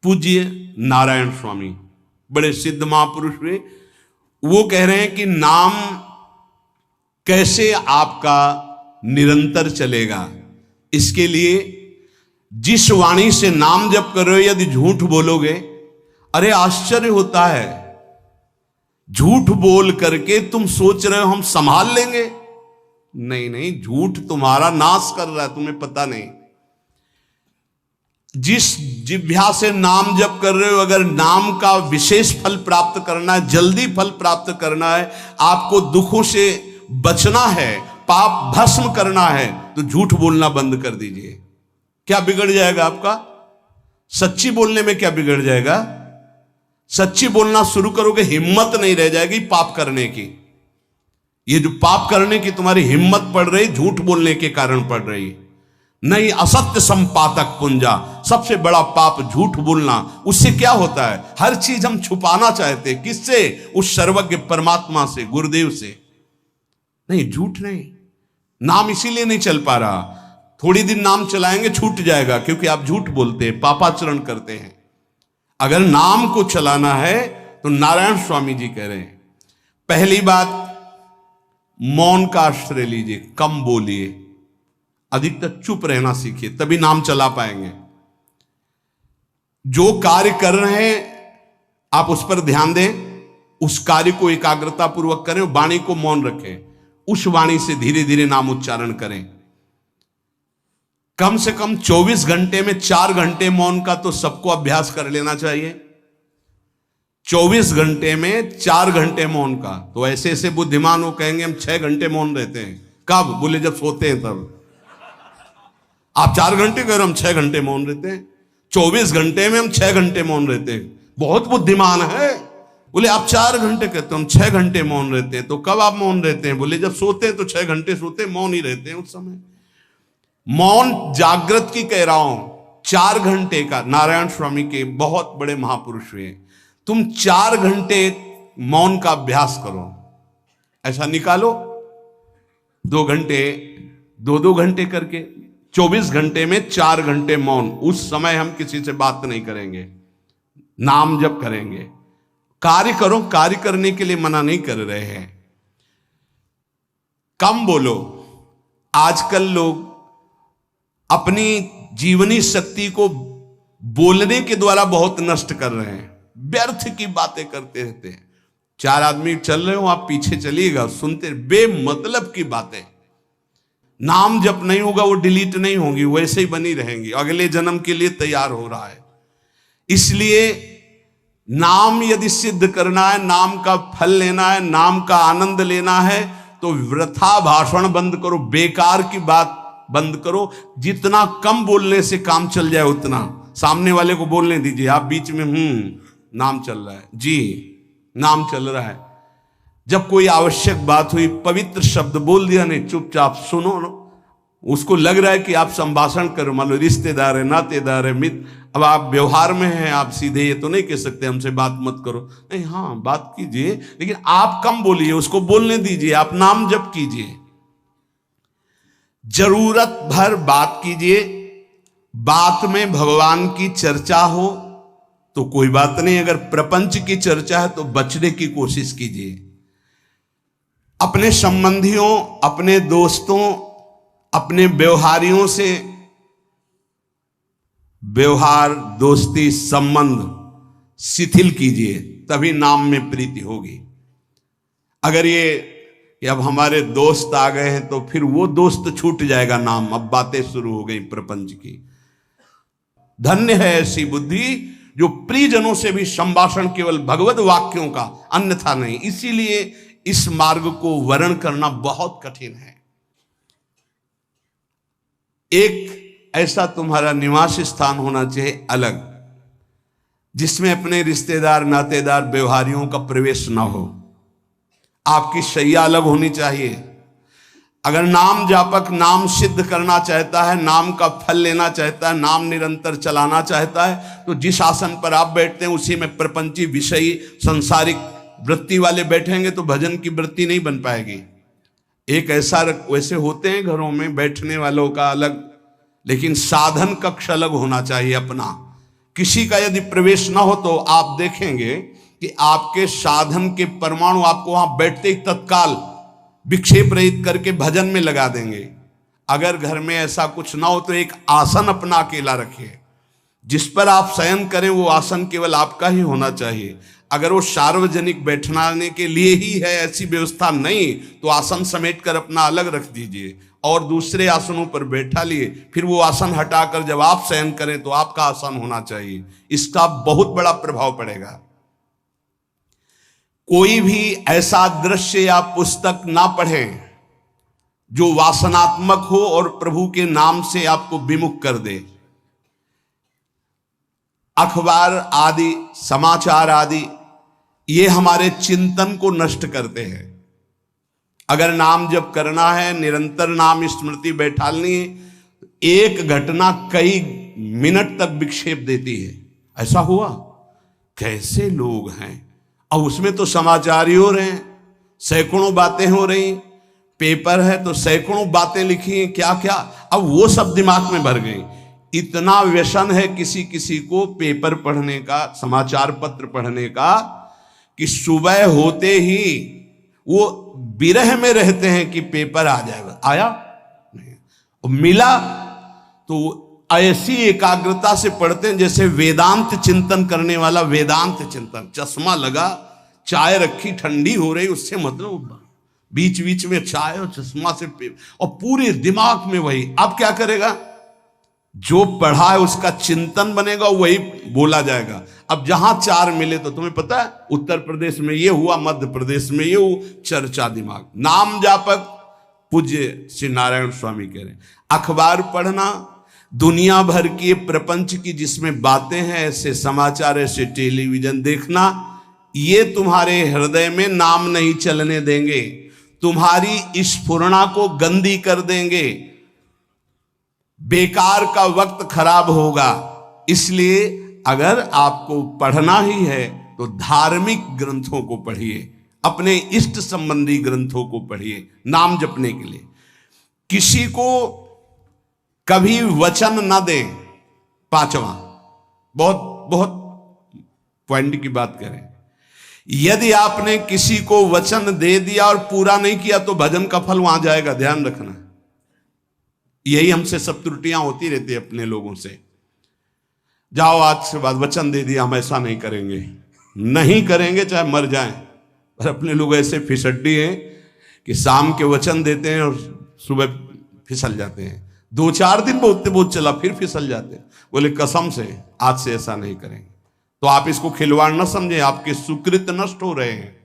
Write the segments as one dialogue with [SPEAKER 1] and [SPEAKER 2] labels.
[SPEAKER 1] पूज्य नारायण स्वामी बड़े सिद्ध महापुरुष हुए, वो कह रहे हैं कि नाम कैसे आपका निरंतर चलेगा। इसके लिए जिस वाणी से नाम जप कर रहे हो यदि झूठ बोलोगे, अरे आश्चर्य होता है, झूठ बोल करके तुम सोच रहे हो हम संभाल लेंगे। नहीं नहीं, झूठ तुम्हारा नाश कर रहा है, तुम्हें पता नहीं। जिस जिह्वा से नाम जप कर रहे हो, अगर नाम का विशेष फल प्राप्त करना है, जल्दी फल प्राप्त करना है, आपको दुखों से बचना है, पाप भस्म करना है, तो झूठ बोलना बंद कर दीजिए। क्या बिगड़ जाएगा आपका? सच्ची बोलने में क्या बिगड़ जाएगा? सच्ची बोलना शुरू करोगे, हिम्मत नहीं रह जाएगी पाप करने की। ये जो पाप करने की तुम्हारी हिम्मत पड़ रही, झूठ बोलने के कारण पड़ रही। नहीं, असत्य संपातक पुंजा, सबसे बड़ा पाप झूठ बोलना। उससे क्या होता है? हर चीज हम छुपाना चाहते, किससे? उस सर्वज्ञ परमात्मा से, गुरुदेव से। नहीं, झूठ नहीं। नाम इसीलिए नहीं चल पा रहा, थोड़ी दिन नाम चलाएंगे छूट जाएगा, क्योंकि आप झूठ बोलते हैं, पापाचरण करते हैं। अगर नाम को चलाना है तो नारायण स्वामी जी कह रहे हैं, पहली बात मौन का आश्रय लीजिए, कम बोलिए, अधिकतर चुप रहना सीखिए, तभी नाम चला पाएंगे। जो कार्य कर रहे हैं आप उस पर ध्यान दें, उस कार्य को एकाग्रता पूर्वक करें, वाणी को मौन रखें, उस वाणी से धीरे धीरे नाम उच्चारण करें। कम से कम 24 घंटे में 4 घंटे मौन का तो सबको अभ्यास कर लेना चाहिए। 24 घंटे में 4 घंटे मौन का। तो ऐसे ऐसे बुद्धिमान हो कहेंगे हम 6 घंटे मौन रहते हैं। कब? बोले जब सोते हैं तब। आप 4 घंटे कह रहे हो, हम 6 घंटे मौन रहते हैं। 24 घंटे में हम 6 घंटे मौन रहते हैं, बहुत बुद्धिमान है। बोले आप 4 घंटे कहते हो, हम 6 घंटे मौन रहते हैं। तो कब आप मौन रहते हैं? बोले जब सोते हैं तो 6 घंटे सोते हैं, मौन ही रहते हैं उस समय। मौन जागृत की कह रहा हूं, 4 घंटे का। नारायण स्वामी के बहुत बड़े महापुरुष हुए, तुम 4 घंटे मौन का अभ्यास करो, ऐसा निकालो 2 घंटे, 2-2 घंटे करके 24 घंटे में 4 घंटे मौन। उस समय हम किसी से बात नहीं करेंगे, नाम जप करेंगे। कार्य करो, कार्य करने के लिए मना नहीं कर रहे हैं। कम बोलो। आजकल लोग अपनी जीवनी शक्ति को बोलने के द्वारा बहुत नष्ट कर रहे हैं, व्यर्थ की बातें करते रहते हैं। 4 आदमी चल रहे हो, आप पीछे चलिएगा, सुनते, बेमतलब की बातें। नाम जप नहीं होगा, वो डिलीट नहीं होंगी, वैसे ही बनी रहेंगी, अगले जन्म के लिए तैयार हो रहा है। इसलिए नाम यदि सिद्ध करना है, नाम का फल लेना है, नाम का आनंद लेना है, तो वृथा भाषण बंद करो, बेकार की बात बंद करो। जितना कम बोलने से काम चल जाए उतना। सामने वाले को बोलने दीजिए, आप बीच में नाम चल रहा है जी, नाम चल रहा है। जब कोई आवश्यक बात हुई, पवित्र शब्द बोल दिया, नहीं चुपचाप सुनो। उसको लग रहा है कि आप संभाषण करो, मान लो रिश्तेदार है, नातेदार है, मित्र, अब आप व्यवहार में हैं, आप सीधे ये तो नहीं कह सकते हमसे बात मत करो, नहीं, हाँ बात कीजिए, लेकिन आप कम बोलिए, उसको बोलने दीजिए, आप नाम जप कीजिए, जरूरत भर बात कीजिए। बात में भगवान की चर्चा हो तो कोई बात नहीं, अगर प्रपंच की चर्चा है तो बचने की कोशिश कीजिए। अपने संबंधियों, अपने दोस्तों, अपने व्यवहारियों से व्यवहार, दोस्ती, संबंध शिथिल कीजिए, तभी नाम में प्रीति होगी। अगर ये अब हमारे दोस्त आ गए हैं तो फिर वो दोस्त छूट जाएगा नाम, अब बातें शुरू हो गई प्रपंच की। धन्य है ऐसी बुद्धि जो प्रियजनों से भी संभाषण केवल भगवत वाक्यों का, अन्यथा नहीं। इसीलिए इस मार्ग को वर्ण करना बहुत कठिन है। एक ऐसा तुम्हारा निवास स्थान होना चाहिए अलग, जिसमें अपने रिश्तेदार, नातेदार, व्यवहारियों का प्रवेश ना हो। आपकी शैया अलग होनी चाहिए। अगर नाम जापक नाम सिद्ध करना चाहता है, नाम का फल लेना चाहता है, नाम निरंतर चलाना चाहता है, तो जिस आसन पर आप बैठते हैं उसी में प्रपंची, विषयी, संसारिक वृत्ति वाले बैठेंगे तो भजन की वृत्ति नहीं बन पाएगी। एक ऐसा, वैसे होते हैं घरों में बैठने वालों का अलग, लेकिन साधन कक्ष अलग होना चाहिए अपना। किसी का यदि प्रवेश ना हो तो आप देखेंगे कि आपके साधन के परमाणु आपको वहां बैठते ही तत्काल विक्षेप रहित करके भजन में लगा देंगे। अगर घर में ऐसा कुछ ना हो तो एक आसन अपना अकेला रखिए, जिस पर आप शयन करें वो आसन केवल आपका ही होना चाहिए। अगर वो सार्वजनिक बैठने के लिए ही है, ऐसी व्यवस्था नहीं, तो आसन समेट कर अपना अलग रख दीजिए और दूसरे आसनों पर बैठा लिए, फिर वो आसन हटाकर जब आप शयन करें तो आपका आसन होना चाहिए। इसका बहुत बड़ा प्रभाव पड़ेगा। कोई भी ऐसा दृश्य या पुस्तक ना पढ़ें जो वासनात्मक हो और प्रभु के नाम से आपको विमुख कर दे। अखबार आदि, समाचार आदि, ये हमारे चिंतन को नष्ट करते हैं। अगर नाम जप करना है, निरंतर नाम स्मृति बैठालनी है, एक घटना कई मिनट तक विक्षेप देती है। ऐसा हुआ, कैसे लोग हैं, और उसमें तो समाचार ही हो रहे हैं, सैकड़ों बातें हो रही, पेपर है तो सैकड़ों बातें लिखी हैं, क्या क्या, अब वो सब दिमाग में भर गई। इतना व्यसन है किसी किसी को पेपर पढ़ने का, समाचार पत्र पढ़ने का, कि सुबह होते ही वो विरह में रहते हैं कि पेपर आ जाएगा। आया नहीं, और मिला तो ऐसी एकाग्रता से पढ़ते हैं जैसे वेदांत चिंतन करने वाला वेदांत चिंतन। चश्मा लगा, चाय रखी, ठंडी हो रही, उससे मतलब बीच बीच में चाय और चश्मा से और पूरे दिमाग में वही। अब क्या करेगा, जो पढ़ा है उसका चिंतन बनेगा, वही बोला जाएगा। अब जहां चार मिले तो तुम्हें पता है, उत्तर प्रदेश में ये हुआ, मध्य प्रदेश में ये हुआ, चर्चा दिमाग। नाम जापक पूज्य श्री नारायण स्वामी कह रहे, अखबार पढ़ना, दुनिया भर की प्रपंच की जिसमें बातें हैं, ऐसे समाचार, ऐसे टेलीविजन देखना, ये तुम्हारे हृदय में नाम नहीं चलने देंगे, तुम्हारी स्फुरणा को गंदी कर देंगे, बेकार का वक्त खराब होगा। इसलिए अगर आपको पढ़ना ही है तो धार्मिक ग्रंथों को पढ़िए, अपने इष्ट संबंधी ग्रंथों को पढ़िए नाम जपने के लिए। किसी को कभी वचन न दें। पांचवा, बहुत बहुत पॉइंट की बात करें, यदि आपने किसी को वचन दे दिया और पूरा नहीं किया तो भजन का फल वहां जाएगा, ध्यान रखना। यही हमसे सब त्रुटियां होती रहती है अपने लोगों से। जाओ आज से बाद वचन दे दिया, हम ऐसा नहीं करेंगे, नहीं करेंगे चाहे मर जाएं। और अपने लोग ऐसे फिसड्डी हैं कि शाम के वचन देते हैं और सुबह फिसल जाते हैं। 2-4 दिन बहुत चला, फिर फिसल जाते हैं। बोले कसम से आज से ऐसा नहीं करेंगे। तो आप इसको खिलवाड़ न समझे, आपके सुकृत नष्ट हो रहे हैं,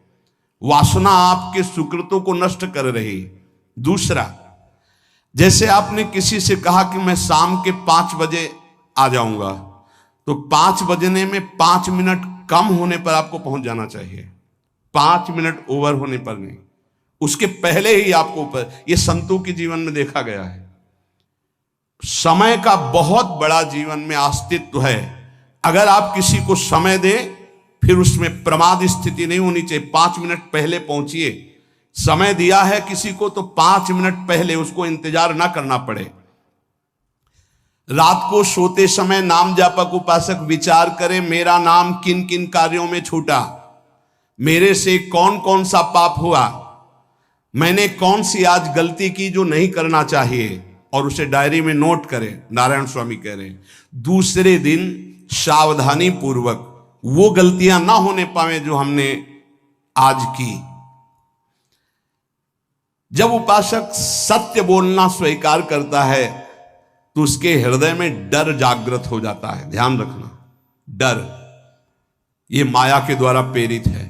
[SPEAKER 1] वासना आपके सुकृतों को नष्ट कर रही। दूसरा, जैसे आपने किसी से कहा कि मैं शाम के 5 बजे आ जाऊंगा, तो 5 बजने में 5 मिनट कम होने पर आपको पहुंच जाना चाहिए, 5 मिनट ओवर होने पर नहीं, उसके पहले ही आपको ऊपर। यह संतों के जीवन में देखा गया है। समय का बहुत बड़ा जीवन में अस्तित्व है। अगर आप किसी को समय दें, फिर उसमें प्रमाद स्थिति नहीं होनी चाहिए। 5 मिनट पहले पहुंचिए। समय दिया है किसी को तो 5 मिनट पहले उसको इंतजार ना करना पड़े। रात को सोते समय नाम जापक उपासक विचार करें, मेरा नाम किन किन कार्यों में छूटा, मेरे से कौन कौन सा पाप हुआ, मैंने कौन सी आज गलती की जो नहीं करना चाहिए, और उसे डायरी में नोट करें। नारायण स्वामी कह रहे हैं दूसरे दिन सावधानी पूर्वक वो गलतियां ना होने पावे जो हमने आज की। जब उपासक सत्य बोलना स्वीकार करता है तो उसके हृदय में डर जागृत हो जाता है। ध्यान रखना, डर ये माया के द्वारा प्रेरित है।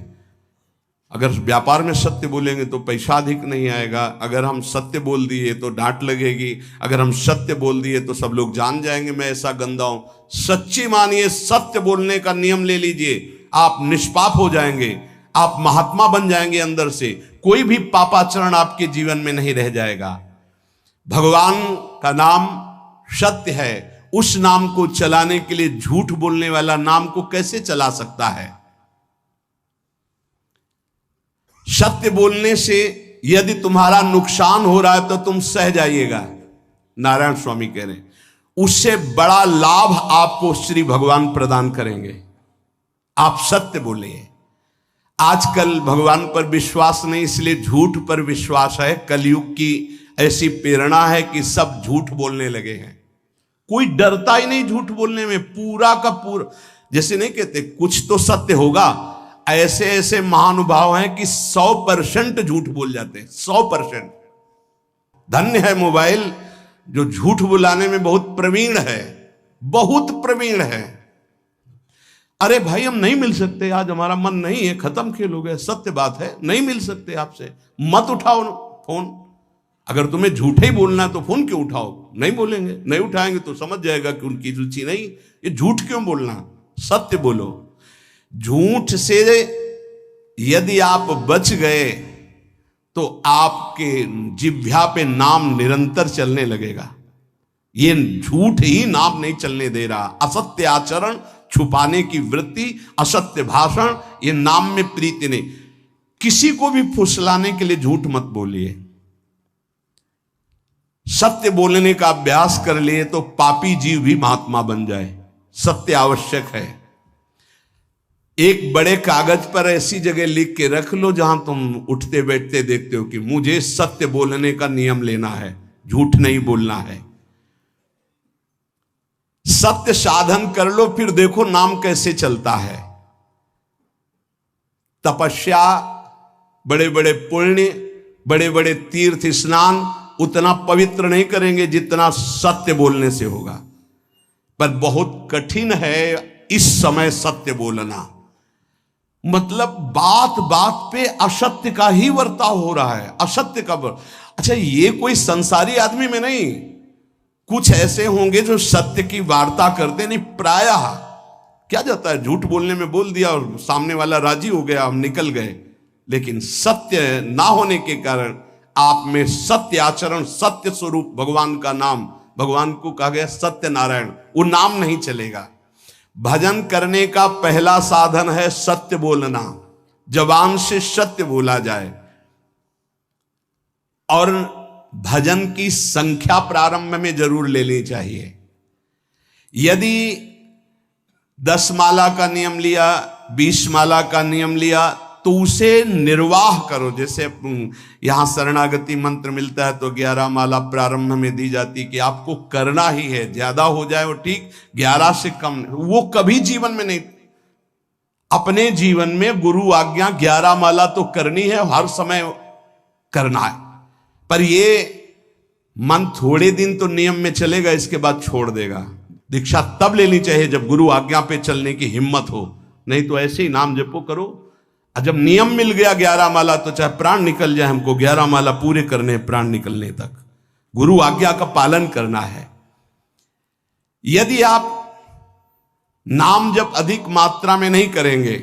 [SPEAKER 1] अगर व्यापार में सत्य बोलेंगे तो पैसा अधिक नहीं आएगा, अगर हम सत्य बोल दिए तो डांट लगेगी, अगर हम सत्य बोल दिए तो सब लोग जान जाएंगे मैं ऐसा गंदा हूं। सच्ची मानिए, सत्य बोलने का नियम ले लीजिए, आप निष्पाप हो जाएंगे, आप महात्मा बन जाएंगे अंदर से। कोई भी पापाचरण आपके जीवन में नहीं रह जाएगा। भगवान का नाम सत्य है, उस नाम को चलाने के लिए झूठ बोलने वाला नाम को कैसे चला सकता है। सत्य बोलने से यदि तुम्हारा नुकसान हो रहा है तो तुम सह जाइएगा। नारायण स्वामी कह रहे हैं उससे बड़ा लाभ आपको श्री भगवान प्रदान करेंगे। आप सत्य बोलिए। आजकल भगवान पर विश्वास नहीं, इसलिए झूठ पर विश्वास है। कलयुग की ऐसी प्रेरणा है कि सब झूठ बोलने लगे हैं। कोई डरता ही नहीं झूठ बोलने में, पूरा का पूरा। जैसे नहीं कहते कुछ तो सत्य होगा, ऐसे ऐसे महानुभाव हैं कि 100% झूठ बोल जाते हैं, 100%। धन्य है मोबाइल जो झूठ बुलाने में बहुत प्रवीण है, बहुत प्रवीण है। अरे भाई हम नहीं मिल सकते, आज हमारा मन नहीं है, खत्म खेल हो गया, सत्य बात है, नहीं मिल सकते आपसे, मत उठाओ फोन। अगर तुम्हें झूठ ही बोलना है तो फोन क्यों उठाओ? नहीं बोलेंगे, नहीं उठाएंगे तो समझ जाएगा कि उनकी रुचि नहीं। ये झूठ क्यों बोलना, सत्य बोलो। झूठ से यदि आप बच गए तो आपके जिह्वा पे नाम निरंतर चलने लगेगा। ये झूठ ही नाम नहीं चलने दे रहा। असत्य आचरण, छुपाने की वृत्ति, असत्य भाषण, ये नाम में प्रीति नहीं। किसी को भी फुसलाने के लिए झूठ मत बोलिए। सत्य बोलने का अभ्यास कर लिए तो पापी जीव भी महात्मा बन जाए। सत्य आवश्यक है। एक बड़े कागज पर ऐसी जगह लिख के रख लो जहां तुम उठते बैठते देखते हो कि मुझे सत्य बोलने का नियम लेना है, झूठ नहीं बोलना है। सत्य साधन कर लो, फिर देखो नाम कैसे चलता है। तपस्या, बड़े बड़े पुण्य, बड़े बड़े तीर्थ स्नान उतना पवित्र नहीं करेंगे जितना सत्य बोलने से होगा। पर बहुत कठिन है इस समय सत्य बोलना। मतलब बात बात पे असत्य का ही वर्ताव हो रहा है, असत्य का अच्छा, ये कोई संसारी आदमी में नहीं, कुछ ऐसे होंगे जो सत्य की वार्ता करते नहीं। प्रायः क्या जाता है, झूठ बोलने में बोल दिया और सामने वाला राजी हो गया, हम निकल गए। लेकिन सत्य ना होने के कारण आप में सत्य आचरण, सत्य स्वरूप भगवान का नाम, भगवान को कहा गया सत्य नारायण, वो नाम नहीं चलेगा। भजन करने का पहला साधन है सत्य बोलना। जबान से सत्य बोला जाए। और भजन की संख्या प्रारंभ में जरूर लेनी चाहिए। यदि 10 माला का नियम लिया, 20 माला का नियम लिया, तो उसे निर्वाह करो। जैसे यहां शरणागति मंत्र मिलता है तो 11 माला प्रारंभ में दी जाती कि आपको करना ही है, ज्यादा हो जाए वो ठीक, 11 से कम वो कभी जीवन में नहीं। अपने जीवन में गुरु आज्ञा 11 माला तो करनी है, हर समय करना है। पर ये मन थोड़े दिन तो नियम में चलेगा, इसके बाद छोड़ देगा। दीक्षा तब लेनी चाहिए जब गुरु आज्ञा पे चलने की हिम्मत हो, नहीं तो ऐसे ही नाम जपो करो। जब नियम मिल गया 11 माला तो चाहे प्राण निकल जाए, हमको 11 माला पूरे करने, प्राण निकलने तक गुरु आज्ञा का पालन करना है। यदि आप नाम जप अधिक मात्रा में नहीं करेंगे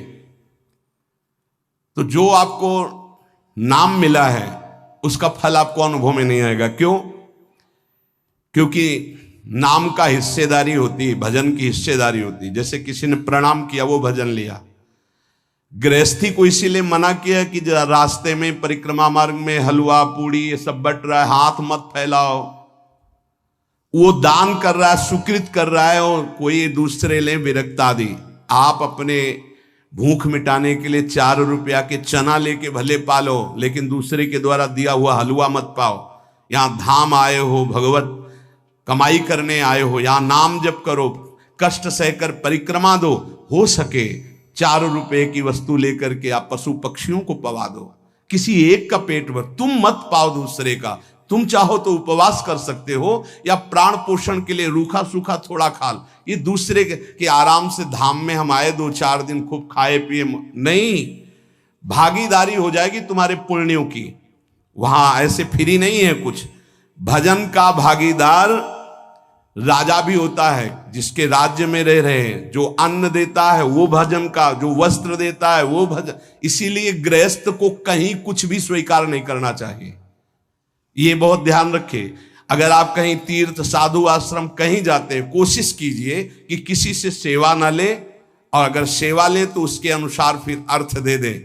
[SPEAKER 1] तो जो आपको नाम मिला है उसका फल आपको अनुभव में नहीं आएगा। क्यों? क्योंकि नाम का हिस्सेदारी होती है, भजन की हिस्सेदारी होती है। जैसे किसी ने प्रणाम किया, वो भजन लिया। गृहस्थी को इसीलिए मना किया कि रास्ते में परिक्रमा मार्ग में हलवा पूड़ी ये सब बट रहा है, हाथ मत फैलाओ। वो दान कर रहा है, सुकृत कर रहा है, और कोई दूसरे ले विरक्त आदि। आप अपने भूख मिटाने के लिए 4 रुपया के चना लेके भले पालो, लेकिन दूसरे के द्वारा दिया हुआ हलवा मत पाओ। यहां धाम आए हो, भगवत कमाई करने आए हो, यहां नाम जप करो, कष्ट सहकर परिक्रमा दो। हो सके 4 रुपए की वस्तु लेकर के आप पशु पक्षियों को पवा दो, किसी एक का पेट भर। तुम मत पाओ दूसरे का। तुम चाहो तो उपवास कर सकते हो, या प्राण पोषण के लिए रूखा सूखा थोड़ा खा लो। ये दूसरे के आराम से धाम में हम आए 2-4 दिन खूब खाए पिए नहीं, भागीदारी हो जाएगी तुम्हारे पुण्यों की। वहां ऐसे फ्री नहीं है कुछ। भजन का भागीदार राजा भी होता है, जिसके राज्य में रह रहे हैं। जो अन्न देता है वो भजन का, जो वस्त्र देता है वो भजन। इसीलिए गृहस्थ को कहीं कुछ भी स्वीकार नहीं करना चाहिए। ये बहुत ध्यान रखें। अगर आप कहीं तीर्थ साधु आश्रम कहीं जाते हैं, कोशिश कीजिए कि किसी से सेवा ना ले, और अगर सेवा ले तो उसके अनुसार फिर अर्थ दे दें।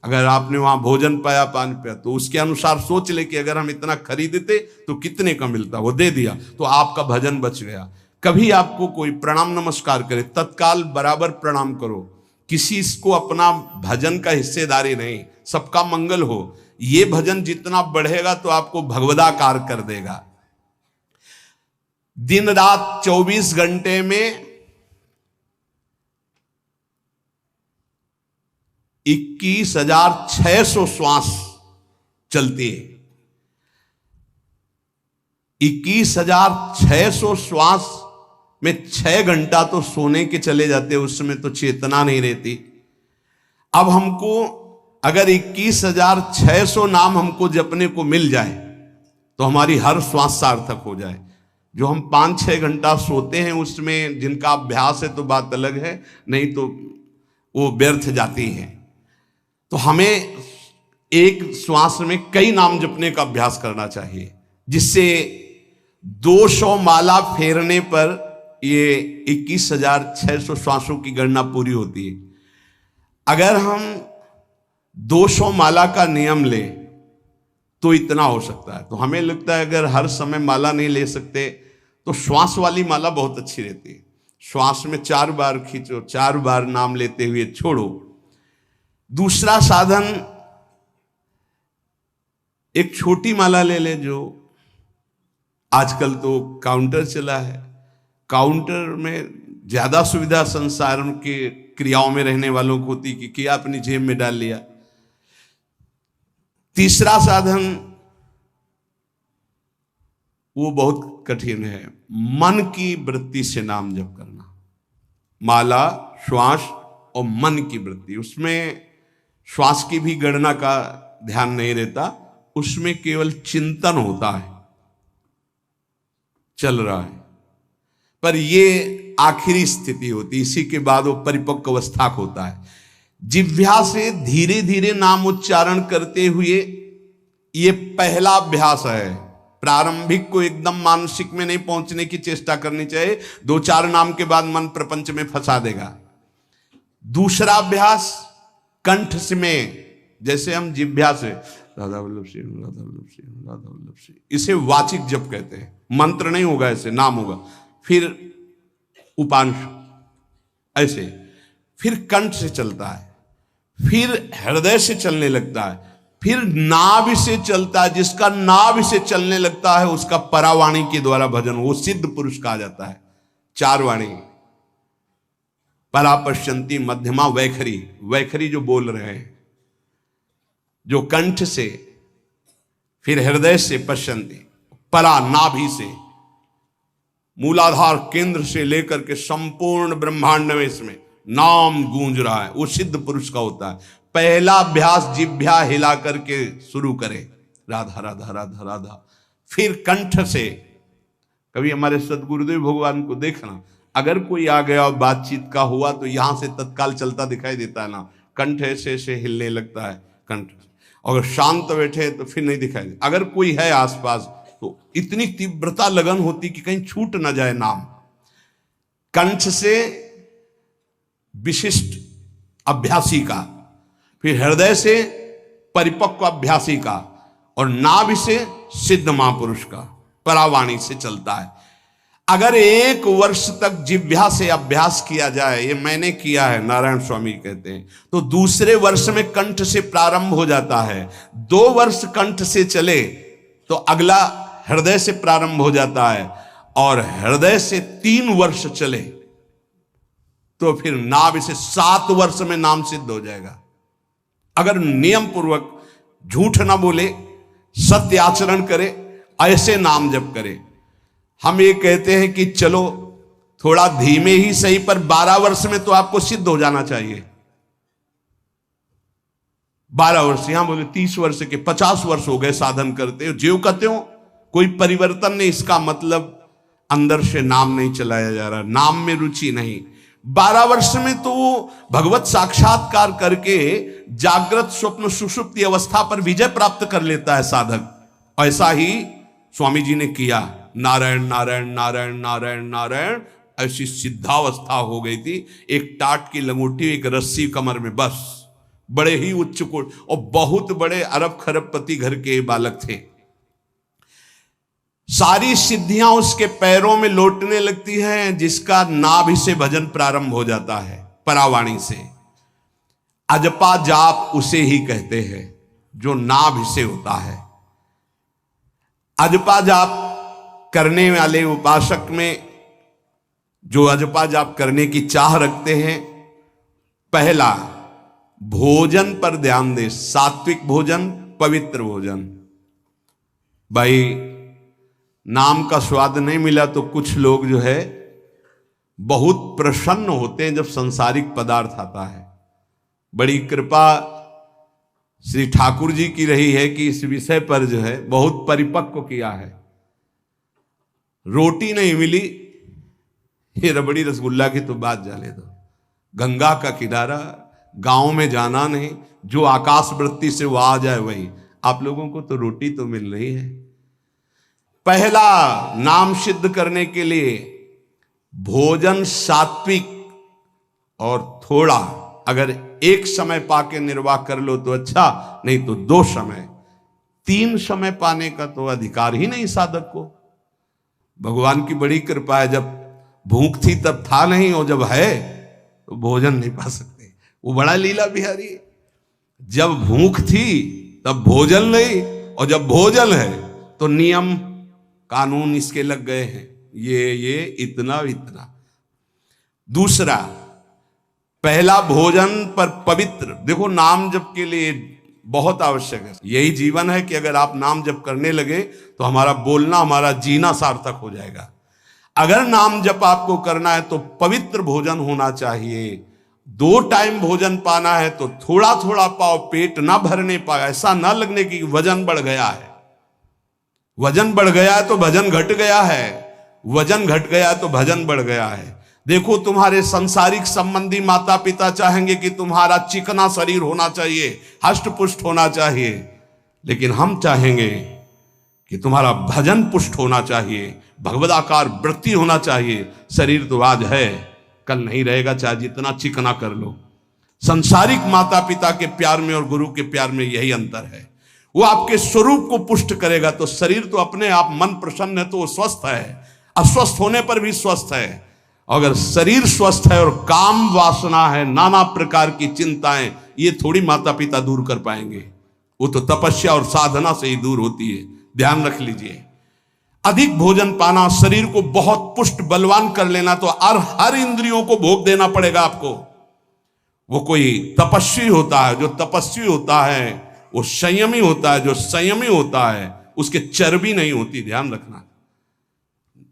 [SPEAKER 1] अगर आपने वहां भोजन पाया, पानी पाया, तो उसके अनुसार सोच ले कि अगर हम इतना खरीदते तो कितने का मिलता, वो दे दिया तो आपका भजन बच गया। कभी आपको कोई प्रणाम नमस्कार करे, तत्काल बराबर प्रणाम करो। किसी को अपना भजन का हिस्सेदारी नहीं, सबका मंगल हो। ये भजन जितना बढ़ेगा तो आपको भगवदाकार कर देगा। दिन रात 24 घंटे में 21,600 श्वास चलती है। 21,600 श्वास में 6 घंटा तो सोने के चले जाते, उसमें तो चेतना नहीं रहती। अब हमको अगर 21,600 नाम हमको जपने को मिल जाए तो हमारी हर श्वास सार्थक हो जाए। जो हम 5-6 घंटा सोते हैं उसमें जिनका अभ्यास है तो बात अलग है, नहीं तो वो व्यर्थ जाती है। तो हमें एक श्वास में कई नाम जपने का अभ्यास करना चाहिए, जिससे 200 माला फेरने पर ये 21,600 श्वासों की गणना पूरी होती है। अगर हम 200 माला का नियम ले तो इतना हो सकता है। तो हमें लगता है अगर हर समय माला नहीं ले सकते तो श्वास वाली माला बहुत अच्छी रहती है। श्वास में 4 बार खींचो, 4 बार नाम लेते हुए छोड़ो। दूसरा साधन, एक छोटी माला ले ले, जो आजकल तो काउंटर चला है। काउंटर में ज्यादा सुविधा संसार के क्रियाओं में रहने वालों को होती कि क्या अपनी जेब में डाल लिया। तीसरा साधन वो बहुत कठिन है, मन की वृत्ति से नाम जप करना। माला, श्वास और मन की वृत्ति, उसमें श्वास की भी गणना का ध्यान नहीं रहता, उसमें केवल चिंतन होता है, चल रहा है। पर ये आखिरी स्थिति होती, इसी के बाद वो परिपक्व अवस्था होता है। जिह्वा से धीरे धीरे नाम उच्चारण करते हुए ये पहला अभ्यास है। प्रारंभिक को एकदम मानसिक में नहीं पहुंचने की चेष्टा करनी चाहिए, 2-4 नाम के बाद मन प्रपंच में फंसा देगा। दूसरा अभ्यास कंठ से में, जैसे हम जिह्वा से राधा वल्लभ श्री राधा वल्लभ श्री राधा वल्लभ श्री, इसे वाचिक जप कहते हैं। मंत्र नहीं होगा, ऐसे नाम होगा। फिर उपांश ऐसे, फिर कंठ से चलता है, फिर हृदय से चलने लगता है, फिर नाभि से चलता है। जिसका नाभि से चलने लगता है उसका परावाणी के द्वारा भजन, वो सिद्ध पुरुष कहा जाता है। 4 वाणी, परा, पश्यंती, मध्यमा, वैखरी। वैखरी जो बोल रहे हैं, जो कंठ से, फिर हृदय से पश्यंती, परा नाभि से, मूलाधार केंद्र से लेकर के संपूर्ण ब्रह्मांड में इसमें नाम गूंज रहा है, वो सिद्ध पुरुष का होता है। पहला अभ्यास जिह्वा हिला करके शुरू करे, राधा राधा राधा राधा। फिर कंठ से, कभी हमारे सदगुरुदेव भगवान को देखना, अगर कोई आ गया और बातचीत का हुआ तो यहां से तत्काल चलता दिखाई देता है ना, कंठ ऐसे ऐसे हिलने लगता है कंठ। अगर शांत बैठे तो फिर नहीं दिखाई देता। अगर कोई है आसपास तो इतनी तीव्रता लगन होती कि कहीं छूट ना जाए नाम। कंठ से विशिष्ट अभ्यासी का, फिर हृदय से परिपक्व अभ्यासी का, और नाभि से सिद्ध महापुरुष का, परावाणी से चलता है। अगर 1 वर्ष तक जिह्वा से अभ्यास किया जाए, ये मैंने किया है, नारायण स्वामी कहते हैं, तो दूसरे वर्ष में कंठ से प्रारंभ हो जाता है। 2 वर्ष कंठ से चले तो अगला हृदय से प्रारंभ हो जाता है, और हृदय से 3 वर्ष चले तो फिर नाभि से 7 वर्ष में नाम सिद्ध हो जाएगा। अगर नियम पूर्वक झूठ ना बोले, सत्य आचरण करे, ऐसे नाम जप करे। हम ये कहते हैं कि चलो थोड़ा धीमे ही सही, पर 12 वर्ष में तो आपको सिद्ध हो जाना चाहिए। 12 वर्ष, यहां बोले 30 वर्ष के 50 वर्ष हो गए साधन करते हो, ज्यों कहते हो कोई परिवर्तन नहीं। इसका मतलब अंदर से नाम नहीं चलाया जा रहा, नाम में रुचि नहीं। 12 वर्ष में तो भगवत साक्षात्कार करके जागृत स्वप्न सुषुप्ति अवस्था पर विजय प्राप्त कर लेता है साधक। ऐसा ही स्वामी जी ने किया। नारायण नारायण नारायण नारायण नारायण, ऐसी सिद्धावस्था हो गई थी। एक टाट की लंगोटी, एक रस्सी कमर में, बस बड़े ही उच्च कोट और बहुत बड़े अरब खरबपति घर के बालक थे। सारी सिद्धियां उसके पैरों में लौटने लगती हैं, जिसका नाभि से भजन प्रारंभ हो जाता है, परावाणी से। अजपा जाप उसे ही कहते हैं जो नाभि से होता है। अजपा जाप करने वाले उपासक में जो अजपा जाप करने की चाह रखते हैं, पहला भोजन पर ध्यान दे, सात्विक भोजन, पवित्र भोजन। भाई नाम का स्वाद नहीं मिला तो कुछ लोग जो है बहुत प्रसन्न होते हैं जब सांसारिक पदार्थ आता है। बड़ी कृपा श्री ठाकुर जी की रही है कि इस विषय पर जो है बहुत परिपक्व किया है। रोटी नहीं मिली, ये रबड़ी रसगुल्ला की तो बात जाने दो। गंगा का किनारा, गांव में जाना नहीं, जो आकाश वृत्ति से वो आ जाए वही। आप लोगों को तो रोटी तो मिल रही है। पहला नाम सिद्ध करने के लिए भोजन सात्विक और थोड़ा, अगर एक समय पाके निर्वाह कर लो तो अच्छा, नहीं तो 2 समय, 3 समय पाने का तो अधिकार ही नहीं साधक को। भगवान की बड़ी कृपा है, जब भूख थी तब था नहीं, और जब है तो भोजन नहीं पा सकते। वो बड़ा लीला बिहारी है। जब भूख थी तब भोजन नहीं, और जब भोजन है तो नियम कानून इसके लग गए हैं, ये इतना इतना। दूसरा, पहला भोजन पर पवित्र। देखो नाम जप के लिए बहुत आवश्यक है, यही जीवन है कि अगर आप नाम जप करने लगे तो हमारा बोलना, हमारा जीना सार्थक हो जाएगा। अगर नाम जप आपको करना है तो पवित्र भोजन होना चाहिए। 2 टाइम भोजन पाना है तो थोड़ा थोड़ा पाओ, पेट ना भरने पाए, ऐसा ना लगने की वजन बढ़ गया है। वजन बढ़ गया है तो भजन घट गया है, वजन घट गया तो भजन बढ़ गया है। देखो तुम्हारे संसारिक संबंधी माता पिता चाहेंगे कि तुम्हारा चिकना शरीर होना चाहिए, हष्ट पुष्ट होना चाहिए, लेकिन हम चाहेंगे कि तुम्हारा भजन पुष्ट होना चाहिए, भगवदाकार वृत्ति होना चाहिए। शरीर तो आज है, कल नहीं रहेगा, चाहे जितना चिकना कर लो। संसारिक माता पिता के प्यार में और गुरु के प्यार में यही अंतर है। वो आपके स्वरूप को पुष्ट करेगा तो शरीर तो अपने आप, मन प्रसन्न है तो वो स्वस्थ है, अस्वस्थ होने पर भी स्वस्थ है। अगर शरीर स्वस्थ है और काम वासना है, नाना प्रकार की चिंताएं, ये थोड़ी माता पिता दूर कर पाएंगे। वो तो तपस्या और साधना से ही दूर होती है, ध्यान रख लीजिए। अधिक भोजन पाना, शरीर को बहुत पुष्ट बलवान कर लेना, तो हर इंद्रियों को भोग देना पड़ेगा आपको। वो कोई तपस्वी होता है, जो तपस्वी होता है वो संयमी होता है, जो संयमी होता है उसके चर्बी नहीं होती, ध्यान रखना।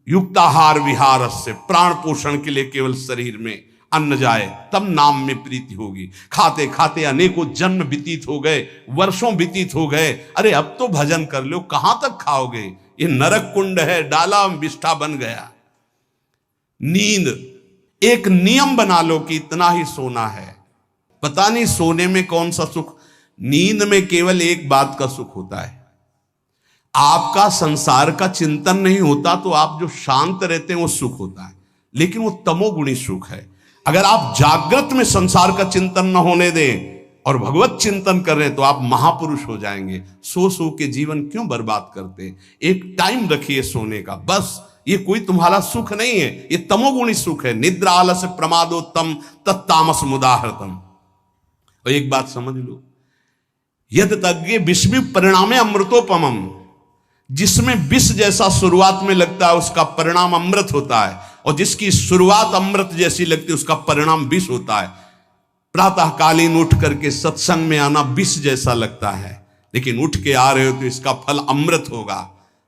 [SPEAKER 1] युक्ताहार विहार से, प्राण पोषण के लिए केवल शरीर में अन्न जाए तब नाम में प्रीति होगी। खाते खाते अनेकों जन्म व्यतीत हो गए, वर्षों व्यतीत हो गए, अरे अब तो भजन कर लो, कहां तक खाओगे? ये नरक कुंड है, डाला विष्ठा बन गया। नींद, एक नियम बना लो कि इतना ही सोना है। पता नहीं सोने में कौन सा सुख, नींद में केवल एक बात का सुख होता है, आपका संसार का चिंतन नहीं होता, तो आप जो शांत रहते हैं वो सुख होता है, लेकिन वो तमोगुणी सुख है। अगर आप जागृत में संसार का चिंतन न होने दें और भगवत चिंतन कर रहे हैं तो आप महापुरुष हो जाएंगे। सो सो के जीवन क्यों बर्बाद करते हैं? एक टाइम रखिए सोने का, बस। ये कोई तुम्हारा सुख नहीं है, ये तमोगुणी सुख है। निद्रा आलस्य प्रमादोत्तम तत्तामस मुदाहृतम। और एक बात समझ लो, यद तज्ञे विस्मि परिणामे अमृतोपमम, जिसमें विष जैसा शुरुआत में लगता है उसका परिणाम अमृत होता है, और जिसकी शुरुआत अमृत जैसी लगती है उसका परिणाम विष होता है। प्रातःकालीन उठ करके सत्संग में आना विष जैसा लगता है, लेकिन उठ के आ रहे हो तो इसका फल अमृत होगा।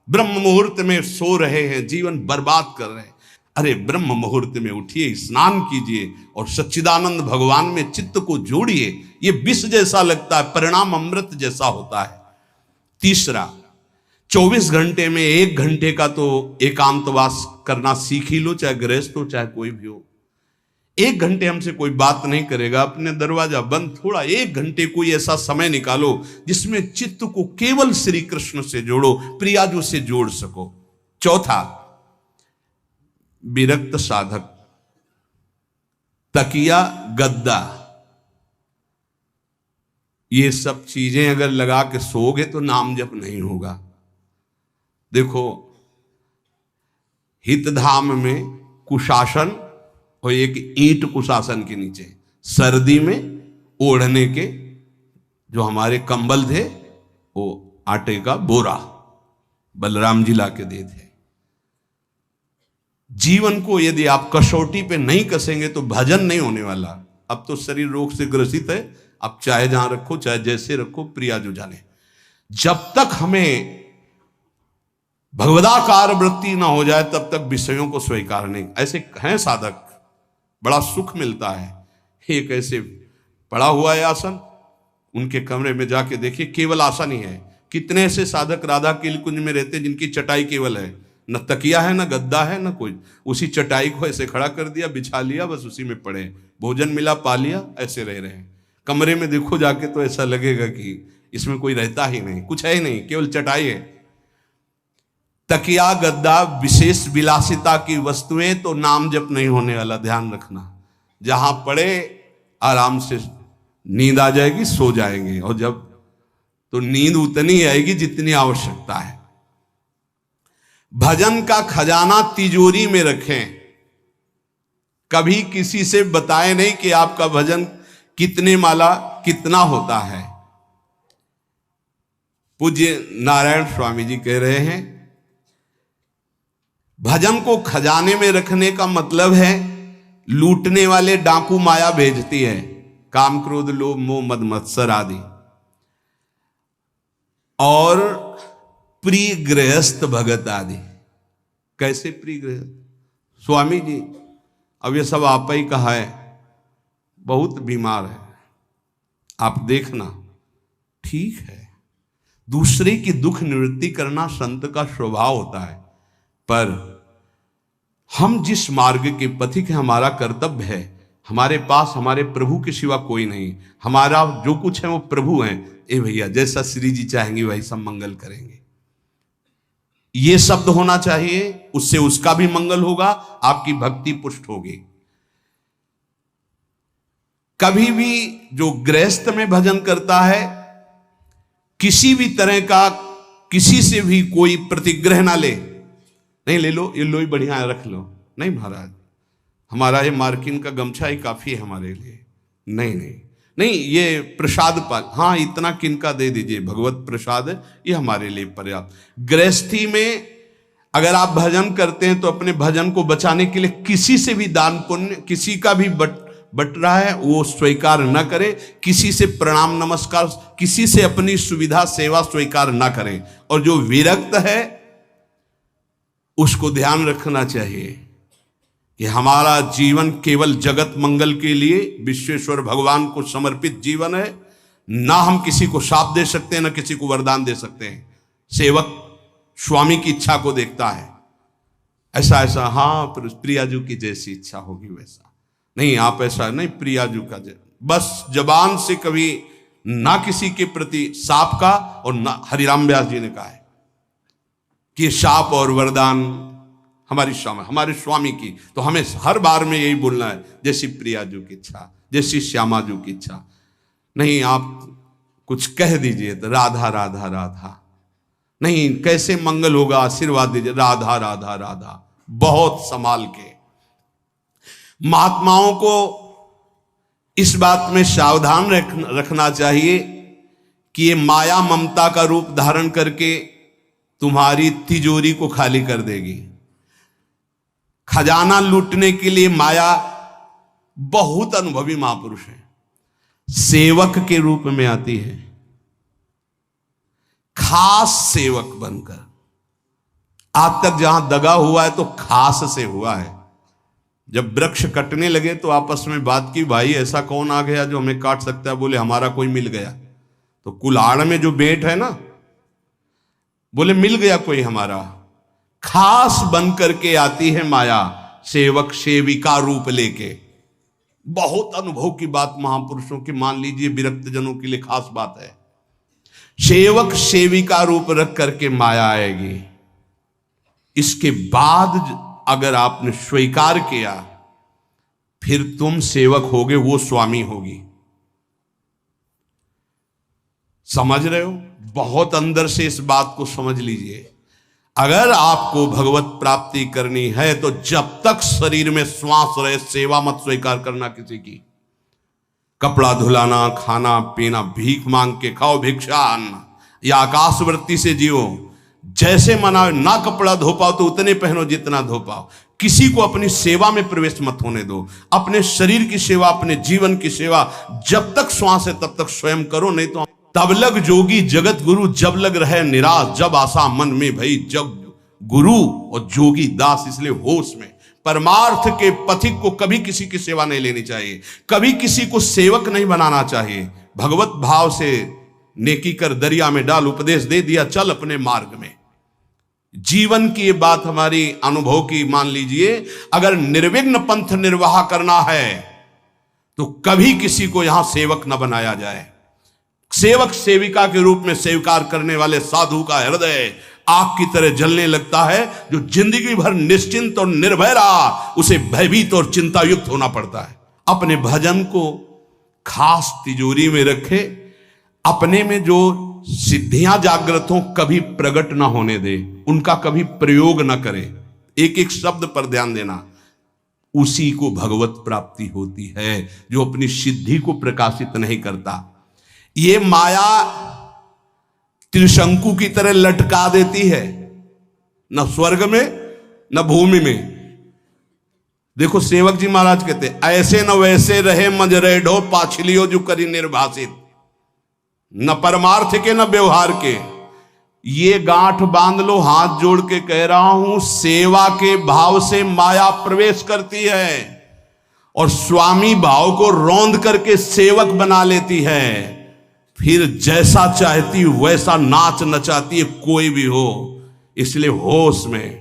[SPEAKER 1] ब्रह्म मुहूर्त में सो रहे हैं, जीवन बर्बाद कर रहे हैं, अरे ब्रह्म मुहूर्त में उठिए, स्नान कीजिए और सच्चिदानंद भगवान में चित्त को जोड़िए। ये विष जैसा लगता है, परिणाम अमृत जैसा होता है। तीसरा, 24 घंटे में 1 घंटे का तो एकांतवास करना सीख ही लो, चाहे गृहस्थ हो चाहे कोई भी हो। 1 घंटे हमसे कोई बात नहीं करेगा, अपने दरवाजा बंद, थोड़ा 1 घंटे कोई ऐसा समय निकालो जिसमें चित्त को केवल श्री कृष्ण से जोड़ो, प्रियाजू से जोड़ सको। चौथा, विरक्त साधक, तकिया गद्दा ये सब चीजें अगर लगा के सोओगे तो नाम जप नहीं होगा। देखो, हितधाम में कुशासन और एक ईंट कुशासन के नीचे, सर्दी में ओढ़ने के जो हमारे कंबल थे वो आटे का बोरा बलराम जी ला के दिए थे। जीवन को यदि आप कसौटी पे नहीं कसेंगे तो भजन नहीं होने वाला। अब तो शरीर रोग से ग्रसित है, आप चाहे जहां रखो चाहे जैसे रखो, प्रिया जो जाने। जब तक हमें भगवदाकार वृत्ति ना हो जाए तब तक विषयों को स्वीकार नहीं। ऐसे हैं साधक, बड़ा सुख मिलता है। एक ऐसे पड़ा हुआ है आसन, उनके कमरे में जाके देखिए, केवल आसन ही है। कितने ऐसे साधक राधा के कुंज में रहते हैं जिनकी चटाई केवल है, न तकिया है, न गद्दा है, न कोई। उसी चटाई को ऐसे खड़ा कर दिया, बिछा लिया, बस उसी में पड़े, भोजन मिला पा लिया, ऐसे रह रहे हैं। कमरे में देखो जाके तो ऐसा लगेगा कि इसमें कोई रहता ही नहीं, कुछ है ही नहीं, केवल चटाई है। तकिया गद्दा विशेष विलासिता की वस्तुएं तो नाम जप नहीं होने वाला, ध्यान रखना। जहां पड़े आराम से नींद आ जाएगी, सो जाएंगे, और जब तो नींद उतनी आएगी जितनी आवश्यकता है। भजन का खजाना तिजोरी में रखें, कभी किसी से बताएं नहीं कि आपका भजन कितने माला कितना होता है। पूज्य नारायण स्वामी जी कह रहे हैं, भजन को खजाने में रखने का मतलब है लूटने वाले डाकू माया भेजती है, काम क्रोध लोभ मोह मद मत्सर आदि, और प्रिय गृहस्थ भगत आदि। कैसे प्रिय गृहस्थ? स्वामी जी अब ये सब आप ही कहा है, बहुत बीमार है, आप देखना। ठीक है, दूसरे की दुख निवृत्ति करना संत का स्वभाव होता है, पर हम जिस मार्ग के पथिक हैं, हमारा कर्तव्य है। हमारे पास हमारे प्रभु के सिवा कोई नहीं, हमारा जो कुछ है वो प्रभु हैं। ए भैया, जैसा श्री जी चाहेंगे वही सब मंगल करेंगे, ये शब्द होना चाहिए। उससे उसका भी मंगल होगा, आपकी भक्ति पुष्ट होगी। कभी भी जो गृहस्थ में भजन करता है, किसी भी तरह का किसी से भी कोई प्रतिग्रह ना ले। नहीं ले लो, ये लो ही बढ़िया है, रख लो। नहीं महाराज, हमारा ये मार्किन का गमछा ही काफी है हमारे लिए। नहीं नहीं नहीं, ये प्रसाद पाल, हाँ इतना किनका दे दीजिए, भगवत प्रसाद है, ये हमारे लिए पर्याप्त। गृहस्थी में अगर आप भजन करते हैं तो अपने भजन को बचाने के लिए किसी से भी दान पुण्य, किसी का भी बट रहा है वो स्वीकार न करें, किसी से प्रणाम नमस्कार, किसी से अपनी सुविधा सेवा स्वीकार न करें। और जो विरक्त है उसको ध्यान रखना चाहिए कि हमारा जीवन केवल जगत मंगल के लिए विश्वेश्वर भगवान को समर्पित जीवन है। ना हम किसी को शाप दे सकते हैं, ना किसी को वरदान दे सकते हैं। सेवक स्वामी की इच्छा को देखता है, ऐसा ऐसा, हाँ प्रियाजू की जैसी इच्छा होगी वैसा। नहीं, आप ऐसा नहीं, प्रियाजू का बस जबान से कभी ना किसी के प्रति शाप का, और ना हरिराम व्यास जी ने कहा है कि शाप और वरदान हमारे स्वामी की, तो हमें हर बार में यही बोलना है, जैसी प्रियाजू की इच्छा, जैसी श्यामाजू की इच्छा। नहीं, आप कुछ कह दीजिए तो राधा राधा राधा, नहीं कैसे मंगल होगा, आशीर्वाद दीजिए राधा राधा राधा, बहुत संभाल के। महात्माओं को इस बात में सावधान रखना चाहिए कि ये माया ममता का रूप धारण करके तुम्हारी तिजोरी को खाली कर देगी। खजाना लूटने के लिए माया बहुत अनुभवी महापुरुष है, सेवक के रूप में आती है, खास सेवक बनकर। आज तक जहां दगा हुआ है तो खास से हुआ है। जब वृक्ष कटने लगे तो आपस में बात की, भाई ऐसा कौन आ गया जो हमें काट सकता है? बोले हमारा कोई मिल गया। तो कुल्हाड़ में जो बेट है ना, बोले मिल गया कोई हमारा। खास बन करके आती है माया, सेवक सेविका रूप लेके। बहुत अनुभव की बात महापुरुषों की, मान लीजिए विरक्त जनों के लिए खास बात है। सेवक सेविका रूप रख करके माया आएगी। इसके बाद अगर आपने स्वीकार किया, फिर तुम सेवक होगे, वो स्वामी होगी। समझ रहे हो? बहुत अंदर से इस बात को समझ लीजिए। अगर आपको भगवत प्राप्ति करनी है तो जब तक शरीर में श्वास रहे सेवा मत स्वीकार करना किसी की। कपड़ा धुलाना, खाना पीना, भीख मांग के खाओ, भिक्षा अन्न, या आकाशवृत्ति से जियो। जैसे मना ना कपड़ा धो पाओ तो उतने पहनो जितना धो पाओ। किसी को अपनी सेवा में प्रवेश मत होने दो। अपने शरीर की सेवा, अपने जीवन की सेवा जब तक श्वास है तब तक स्वयं करो, नहीं तो तब लग जोगी जगत गुरु, जब लग रहे निराश, जब आशा मन में भई, जब गुरु और जोगी दास। इसलिए होश में परमार्थ के पथिक को कभी किसी की सेवा नहीं लेनी चाहिए, कभी किसी को सेवक नहीं बनाना चाहिए। भगवत भाव से नेकी कर दरिया में डाल, उपदेश दे दिया चल अपने मार्ग में। जीवन की ये बात हमारी अनुभव की मान लीजिए। अगर निर्विघ्न पंथ निर्वाह करना है तो कभी किसी को यहां सेवक न बनाया जाए। सेवक सेविका के रूप में स्वीकार करने वाले साधु का हृदय आग की तरह जलने लगता है। जो जिंदगी भर निश्चिंत और निर्भय रहा उसे भयभीत और चिंता युक्त होना पड़ता है। अपने भजन को खास तिजोरी में रखे, अपने में जो सिद्धियां जागृत हो कभी प्रकट ना होने दे, उनका कभी प्रयोग ना करे। एक एक शब्द पर ध्यान देना। उसी को भगवत प्राप्ति होती है जो अपनी सिद्धि को प्रकाशित नहीं करता। ये माया त्रिशंकु की तरह लटका देती है, न स्वर्ग में न भूमि में। देखो सेवक जी महाराज कहते ऐसे न वैसे रहे मजरेढ़ो पाछलियो जो करी निर्भाषित, न परमार्थ के न व्यवहार के। ये गांठ बांध लो, हाथ जोड़ के कह रहा हूं, सेवा के भाव से माया प्रवेश करती है और स्वामी भाव को रौंद करके सेवक बना लेती है। फिर जैसा चाहती वैसा नाच नचाती है, कोई भी हो। इसलिए होश में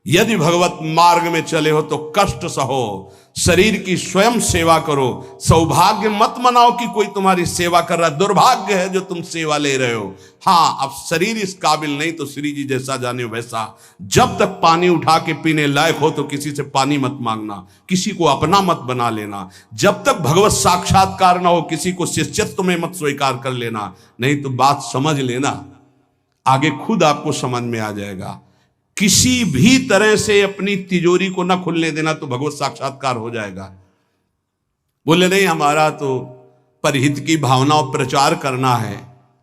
[SPEAKER 1] यदि भगवत मार्ग में चले हो तो कष्ट सहो, शरीर की स्वयं सेवा करो। सौभाग्य मत मनाओ कि कोई तुम्हारी सेवा कर रहा है, दुर्भाग्य है जो तुम सेवा ले रहे हो। हाँ, अब शरीर इस काबिल नहीं तो श्री जी जैसा जाने वैसा। जब तक पानी उठा के पीने लायक हो तो किसी से पानी मत मांगना, किसी को अपना मत बना लेना। जब तक भगवत साक्षात्कार ना हो किसी को शिष्यत्व में मत स्वीकार कर लेना, नहीं तो बात समझ लेना, आगे खुद आपको समझ में आ जाएगा। किसी भी तरह से अपनी तिजोरी को ना खुलने देना तो भगवत साक्षात्कार हो जाएगा। बोले नहीं हमारा तो परहित की भावना और प्रचार करना है,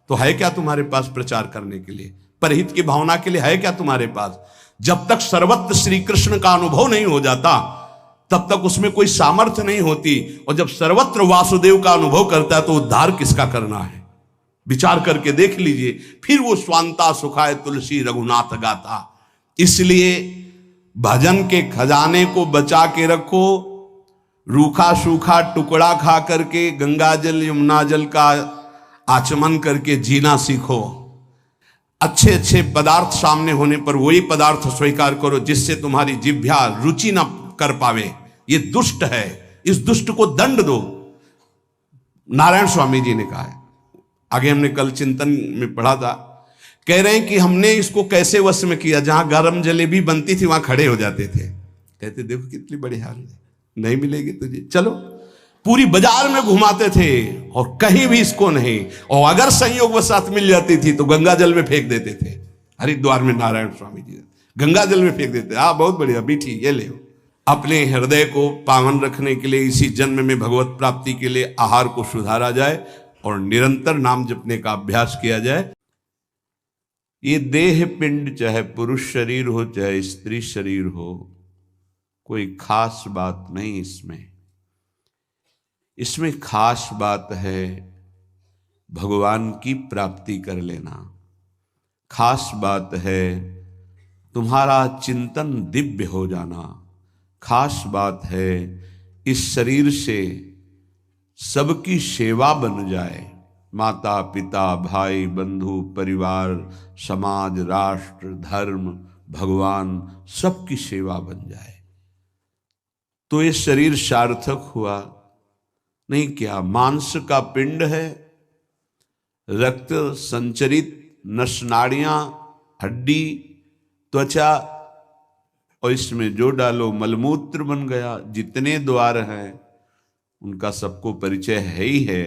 [SPEAKER 1] तो है क्या तुम्हारे पास प्रचार करने के लिए? परहित की भावना के लिए है क्या तुम्हारे पास? जब तक सर्वत्र श्री कृष्ण का अनुभव नहीं हो जाता तब तक उसमें कोई सामर्थ्य नहीं होती। और जब सर्वत्र वासुदेव का अनुभव करता है तो उद्धार किसका करना है? विचार करके देख लीजिए। फिर वो स्वांता सुखाए तुलसी रघुनाथ गाथा। इसलिए भजन के खजाने को बचा के रखो। रूखा सूखा टुकड़ा खा करके गंगा जल यमुना जल का आचमन करके जीना सीखो। अच्छे अच्छे पदार्थ सामने होने पर वही पदार्थ स्वीकार करो जिससे तुम्हारी जिह्वा रुचि ना कर पावे। ये दुष्ट है, इस दुष्ट को दंड दो। नारायण स्वामी जी ने कहा है, आगे हमने कल चिंतन में पढ़ा था, कह रहे हैं कि हमने इसको कैसे वश में किया। जहां गरम जलेबी बनती थी वहां खड़े हो जाते थे, कहते देखो कितनी बड़ी हाल है, नहीं मिलेगी तुझे, चलो। पूरी बाजार में घुमाते थे और कहीं भी इसको नहीं। और अगर संयोग वश साथ मिल जाती थी तो गंगा जल में फेंक देते थे। हरिद्वार में नारायण स्वामी जी गंगा जल में फेंक देते। हाँ बहुत बढ़िया बीठी, ये ले। अपने हृदय को पावन रखने के लिए इसी जन्म में भगवत प्राप्ति के लिए आहार को सुधारा जाए और निरंतर नाम जपने का अभ्यास किया जाए। ये देह पिंड चाहे पुरुष शरीर हो चाहे स्त्री शरीर हो, कोई खास बात नहीं इसमें। इसमें खास बात है भगवान की प्राप्ति कर लेना। खास बात है तुम्हारा चिंतन दिव्य हो जाना। खास बात है इस शरीर से सबकी सेवा बन जाए। माता पिता भाई बंधु परिवार समाज राष्ट्र धर्म भगवान सबकी सेवा बन जाए तो ये शरीर सार्थक हुआ। नहीं क्या मांस का पिंड है, रक्त संचरित नसनाड़ियां हड्डी त्वचा और इसमें जो डालो मलमूत्र बन गया। जितने द्वार हैं उनका सबको परिचय है ही है।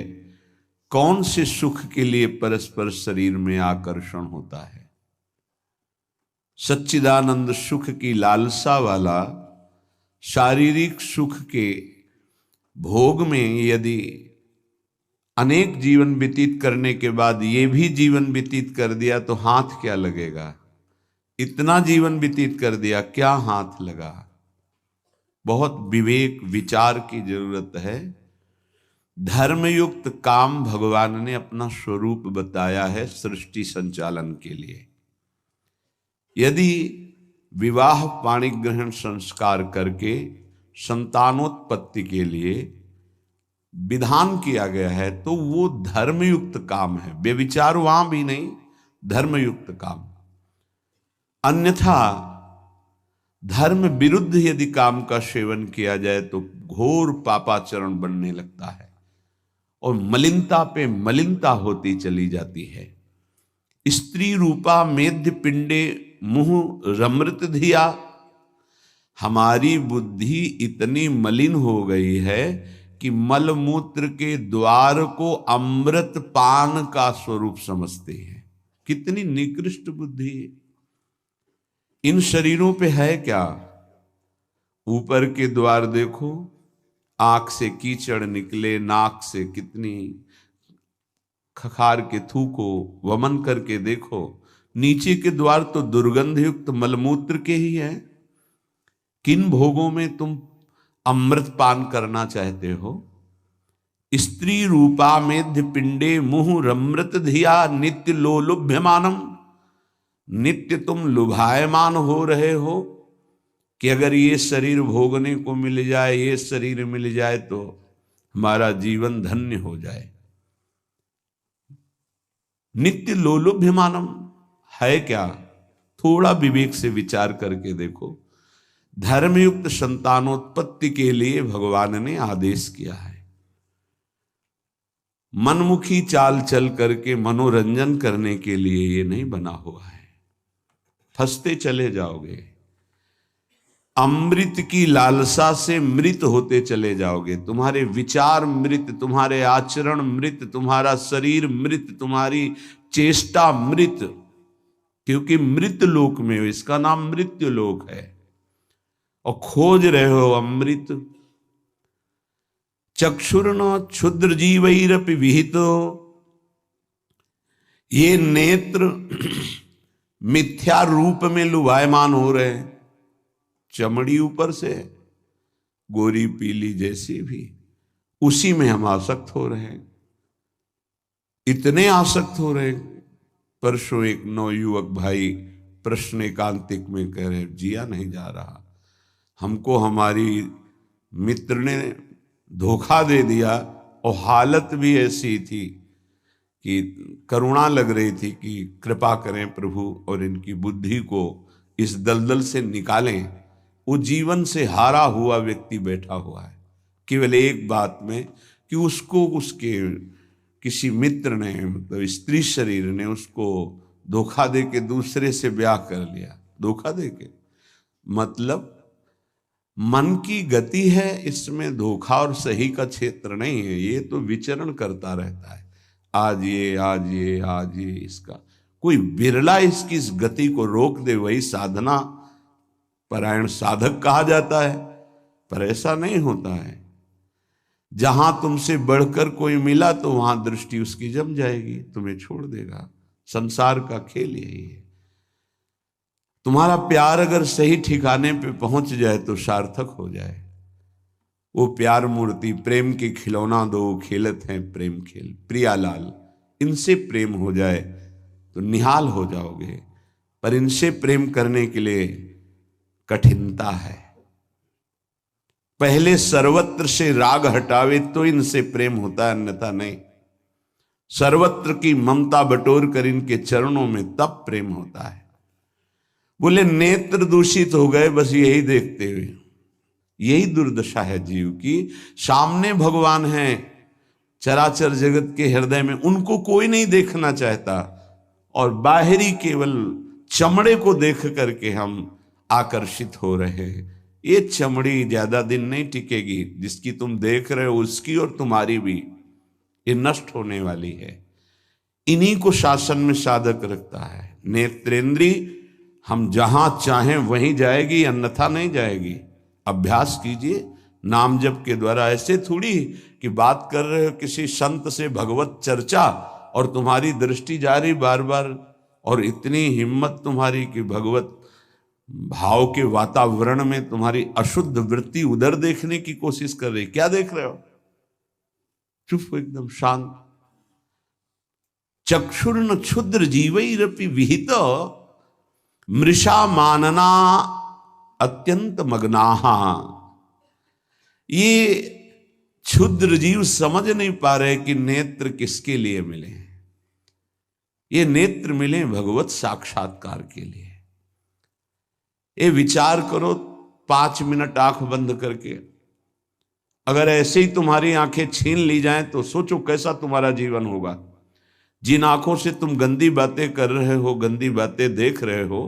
[SPEAKER 1] कौन से सुख के लिए परस्पर शरीर में आकर्षण होता है? सच्चिदानंद सुख की लालसा वाला शारीरिक सुख के भोग में यदि अनेक जीवन व्यतीत करने के बाद ये भी जीवन व्यतीत कर दिया तो हाथ क्या लगेगा? इतना जीवन व्यतीत कर दिया, क्या हाथ लगा? बहुत विवेक विचार की जरूरत है। धर्मयुक्त काम भगवान ने अपना स्वरूप बताया है सृष्टि संचालन के लिए। यदि विवाह पाणिग्रहण संस्कार करके संतानोत्पत्ति के लिए विधान किया गया है तो वो धर्मयुक्त काम है, व्यभिचार वहां भी नहीं, धर्मयुक्त काम। अन्यथा धर्म विरुद्ध यदि काम का सेवन किया जाए तो घोर पापाचरण बनने लगता है और मलिनता पे मलिनता होती चली जाती है। स्त्री रूपा मेध्य पिंडे मुंह रमृत धिया, हमारी बुद्धि इतनी मलिन हो गई है कि मलमूत्र के द्वार को अमृत पान का स्वरूप समझते हैं। कितनी निकृष्ट बुद्धि है। इन शरीरों पे है क्या? ऊपर के द्वार देखो, आंख से कीचड़ निकले, नाक से कितनी खखार के थूको, वमन करके देखो। नीचे के द्वार तो दुर्गंध युक्त मलमूत्र के ही हैं। किन भोगों में तुम अमृत पान करना चाहते हो? स्त्री रूपा मेध्य पिंडे मुहु रमृत धिया नित्य लोलुभ्यमानम, नित्य तुम लुभायमान हो रहे हो कि अगर ये शरीर भोगने को मिल जाए, ये शरीर मिल जाए तो हमारा जीवन धन्य हो जाए। नित्य लोलुभ्यमानम है क्या? थोड़ा विवेक से विचार करके देखो। धर्मयुक्त संतानोत्पत्ति के लिए भगवान ने आदेश किया है। मनमुखी चाल चल करके मनोरंजन करने के लिए ये नहीं बना हुआ है। फंसते चले जाओगे, अमृत की लालसा से मृत होते चले जाओगे। तुम्हारे विचार मृत, तुम्हारे आचरण मृत, तुम्हारा शरीर मृत, तुम्हारी चेष्टा मृत, क्योंकि मृत लोक में हो। इसका नाम मृत्यु लोक है और खोज रहे हो अमृत। चक्षुर्न क्षुद्र जीवैरपि विहितो, ये नेत्र मिथ्या रूप में लुभायमान हो रहे हैं। चमड़ी ऊपर से गोरी पीली जैसी भी, उसी में हम आसक्त हो रहे हैं। इतने आसक्त हो रहे हैं। परसों एक नवयुवक भाई प्रश्न एकांतिक में कह रहे, जिया नहीं जा रहा, हमको हमारी मित्र ने धोखा दे दिया और हालत भी ऐसी थी कि करुणा लग रही थी कि कृपा करें प्रभु और इनकी बुद्धि को इस दलदल से निकालें। वो जीवन से हारा हुआ व्यक्ति बैठा हुआ है केवल एक बात में कि उसको उसके किसी मित्र ने, मतलब स्त्री शरीर ने उसको धोखा दे के दूसरे से ब्याह कर लिया। धोखा दे के मतलब मन की गति है, इसमें धोखा और सही का क्षेत्र नहीं है। ये तो विचरण करता रहता है, आज ये आज ये आज ये। इसका कोई बिरला इसकी इस गति को रोक दे, वही साधना परायण साधक कहा जाता है। पर ऐसा नहीं होता है। जहां तुमसे बढ़कर कोई मिला तो वहां दृष्टि उसकी जम जाएगी, तुम्हें छोड़ देगा। संसार का खेल यही है। तुम्हारा प्यार अगर सही ठिकाने पे पहुंच जाए तो सार्थक हो जाए। वो प्यार मूर्ति प्रेम के खिलौना दो खेलत हैं प्रेम खेल, प्रियालाल, इनसे प्रेम हो जाए तो निहाल हो जाओगे। पर इनसे प्रेम करने के लिए कठिनता है। पहले सर्वत्र से राग हटावे तो इनसे प्रेम होता है, अन्यथा नहीं। सर्वत्र की ममता बटोर कर इनके चरणों में तब प्रेम होता है। बोले नेत्र दूषित हो गए बस यही देखते हुए। यही दुर्दशा है जीव की। सामने भगवान हैं चराचर जगत के हृदय में, उनको कोई नहीं देखना चाहता और बाहरी केवल चमड़े को देख करके हम आकर्षित हो रहे हैं। ये चमड़ी ज्यादा दिन नहीं टिकेगी, जिसकी तुम देख रहे हो उसकी और तुम्हारी भी। ये नष्ट होने वाली है। इन्हीं को शासन में साधक रखता है। नेत्रेंद्री हम जहां चाहें वहीं जाएगी, अन्यथा नहीं जाएगी। अभ्यास कीजिए नाम जप के द्वारा। ऐसे थोड़ी कि बात कर रहे हो किसी संत से भगवत चर्चा और तुम्हारी दृष्टि जा रही बार बार, और इतनी हिम्मत तुम्हारी कि भगवत भाव के वातावरण में तुम्हारी अशुद्ध वृत्ति उधर देखने की कोशिश कर रही। क्या देख रहे हो? चुप हो, एकदम शांत। चक्षुर्न क्षुद्र जीवैरपि विहित मृषा मानना अत्यंत मग्नाहा। ये क्षुद्र जीव समझ नहीं पा रहे कि नेत्र किसके लिए मिले। ये नेत्र मिले भगवत साक्षात्कार के लिए। ये विचार करो 5 मिनट आंख बंद करके, अगर ऐसे ही तुम्हारी आंखें छीन ली जाएं तो सोचो कैसा तुम्हारा जीवन होगा। जिन आंखों से तुम गंदी बातें कर रहे हो, गंदी बातें देख रहे हो,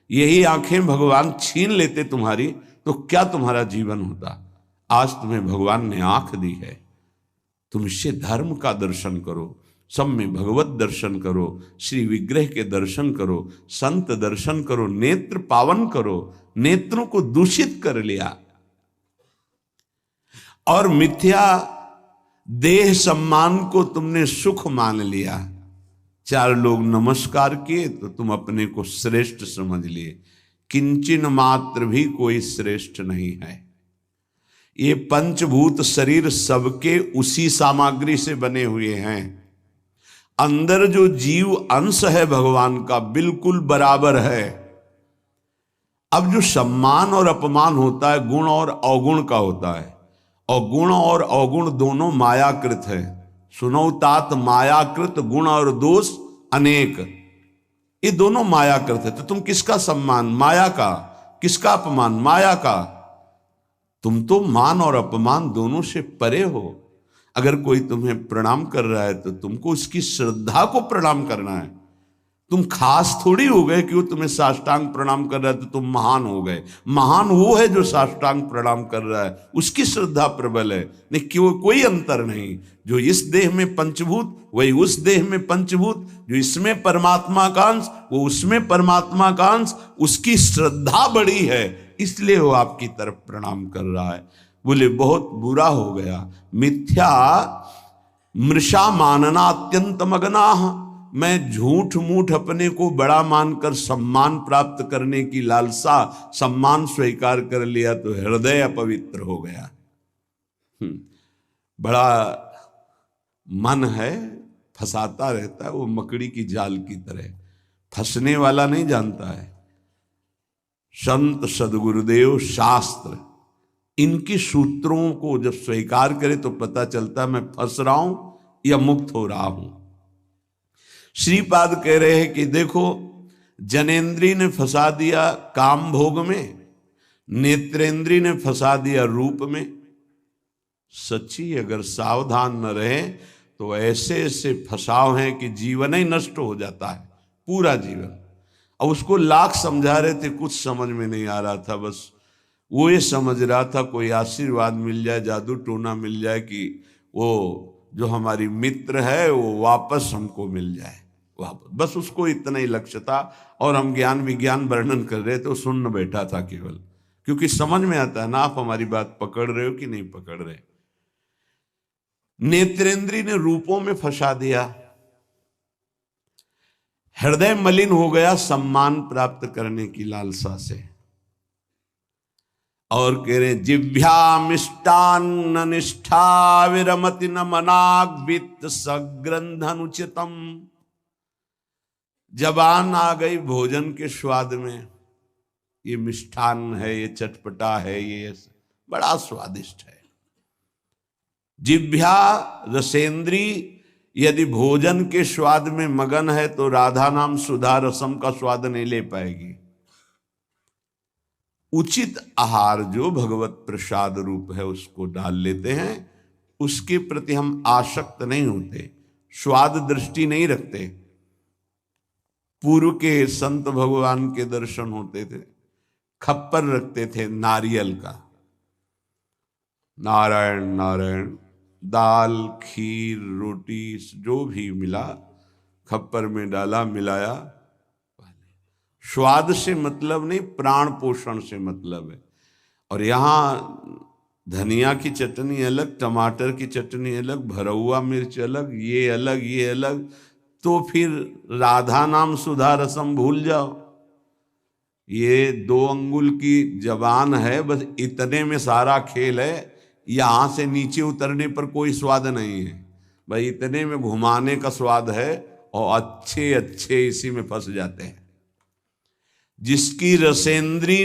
[SPEAKER 1] यही आंखें भगवान छीन लेते तुम्हारी, तो क्या तुम्हारा जीवन होता। आज तुम्हें भगवान ने आंख दी है, तुम इससे धर्म का दर्शन करो, सब में भगवत दर्शन करो, श्री विग्रह के दर्शन करो, संत दर्शन करो, नेत्र पावन करो। नेत्रों को दूषित कर लिया और मिथ्या देह सम्मान को तुमने सुख मान लिया। 4 लोग नमस्कार किए तो तुम अपने को श्रेष्ठ समझ लिए। किंचन मात्र भी कोई श्रेष्ठ नहीं है। ये पंचभूत शरीर सबके उसी सामग्री से बने हुए हैं। अंदर जो जीव अंश है भगवान का बिल्कुल बराबर है। अब जो सम्मान और अपमान होता है गुण और अवगुण का होता है, और गुण और अवगुण दोनों मायाकृत है। सुनो तात मायाकृत गुण और दोष अनेक, ये दोनों मायाकृत है। तो तुम किसका सम्मान? माया का। किसका अपमान? माया का। तुम तो मान और अपमान दोनों से परे हो। अगर कोई तुम्हें प्रणाम कर रहा है तो तुमको उसकी श्रद्धा को प्रणाम करना है। तुम खास थोड़ी हो गए कि वो तुम्हें साष्टांग प्रणाम कर रहा है तो तुम महान हो गए। महान वो है जो साष्टांग प्रणाम कर रहा है, उसकी श्रद्धा प्रबल है। नहीं क्यों, कोई अंतर नहीं। जो इस देह में पंचभूत वही उस देह में पंचभूत, जो इसमें परमात्मा का अंश वो उसमें परमात्मा का अंश, उसकी श्रद्धा बड़ी है, इसलिए वो आपकी तरफ प्रणाम कर रहा है। बोले बहुत बुरा हो गया। मिथ्या मृषा मानना अत्यंत मग्नाः। मैं झूठ मूठ अपने को बड़ा मानकर सम्मान प्राप्त करने की लालसा, सम्मान स्वीकार कर लिया तो हृदय अपवित्र हो गया। बड़ा मन है, फंसाता रहता है, वो मकड़ी की जाल की तरह। फंसने वाला नहीं जानता है। संत सदगुरुदेव शास्त्र इनकी सूत्रों को जब स्वीकार करे तो पता चलता मैं फंस रहा हूं या मुक्त हो रहा हूं। श्रीपाद कह रहे हैं कि देखो, जनेन्द्री ने फंसा दिया काम भोग में, नेत्रेंद्री ने फंसा दिया रूप में। सच्ची अगर सावधान न रहे तो ऐसे ऐसे फंसाव हैं कि जीवन ही नष्ट हो जाता है, पूरा जीवन। और उसको लाख समझा रहे थे, कुछ समझ में नहीं आ रहा था। बस वो ये समझ रहा था कोई आशीर्वाद मिल जाए, जादू टोना मिल जाए कि वो जो हमारी मित्र है वो वापस हमको मिल जाए वापस। बस उसको इतना ही लक्ष्य था। और हम ज्ञान विज्ञान वर्णन कर रहे थे, सुन बैठा था केवल, क्योंकि समझ में आता है ना आप हमारी बात पकड़ रहे हो कि नहीं पकड़ रहे। नेत्रेंद्री ने रूपों में फंसा दिया, हृदय मलिन हो गया सम्मान प्राप्त करने की लालसा से। और कह रहे जिभ्या मिष्टान्न निष्ठा विरमति न मनाग वित्त सग्रंथनुचितम। जबान आ गई भोजन के स्वाद में, ये मिष्ठान्न है, ये चटपटा है, ये बड़ा स्वादिष्ट है। जिभ्या रसेंद्री यदि भोजन के स्वाद में मगन है तो राधा नाम सुधा रसम का स्वाद नहीं ले पाएगी। उचित आहार जो भगवत प्रसाद रूप है उसको डाल लेते हैं, उसके प्रति हम आसक्त नहीं होते, स्वाद दृष्टि नहीं रखते। पूर्व के संत भगवान के दर्शन होते थे, खप्पर रखते थे नारियल का, नारायण नारायण दाल, खीर, रोटी जो भी मिला खप्पर में डाला, मिलाया। स्वाद से मतलब नहीं, प्राण पोषण से मतलब है। और यहाँ धनिया की चटनी अलग, टमाटर की चटनी अलग, भरौआ मिर्च अलग, ये अलग ये अलग, तो फिर राधा नाम सुधा रसम भूल जाओ। ये 2 अंगुल की जबान है, बस इतने में सारा खेल है। यहां से नीचे उतरने पर कोई स्वाद नहीं है भाई, इतने में घुमाने का स्वाद है। और अच्छे अच्छे इसी में फंस जाते हैं। जिसकी रसेंद्री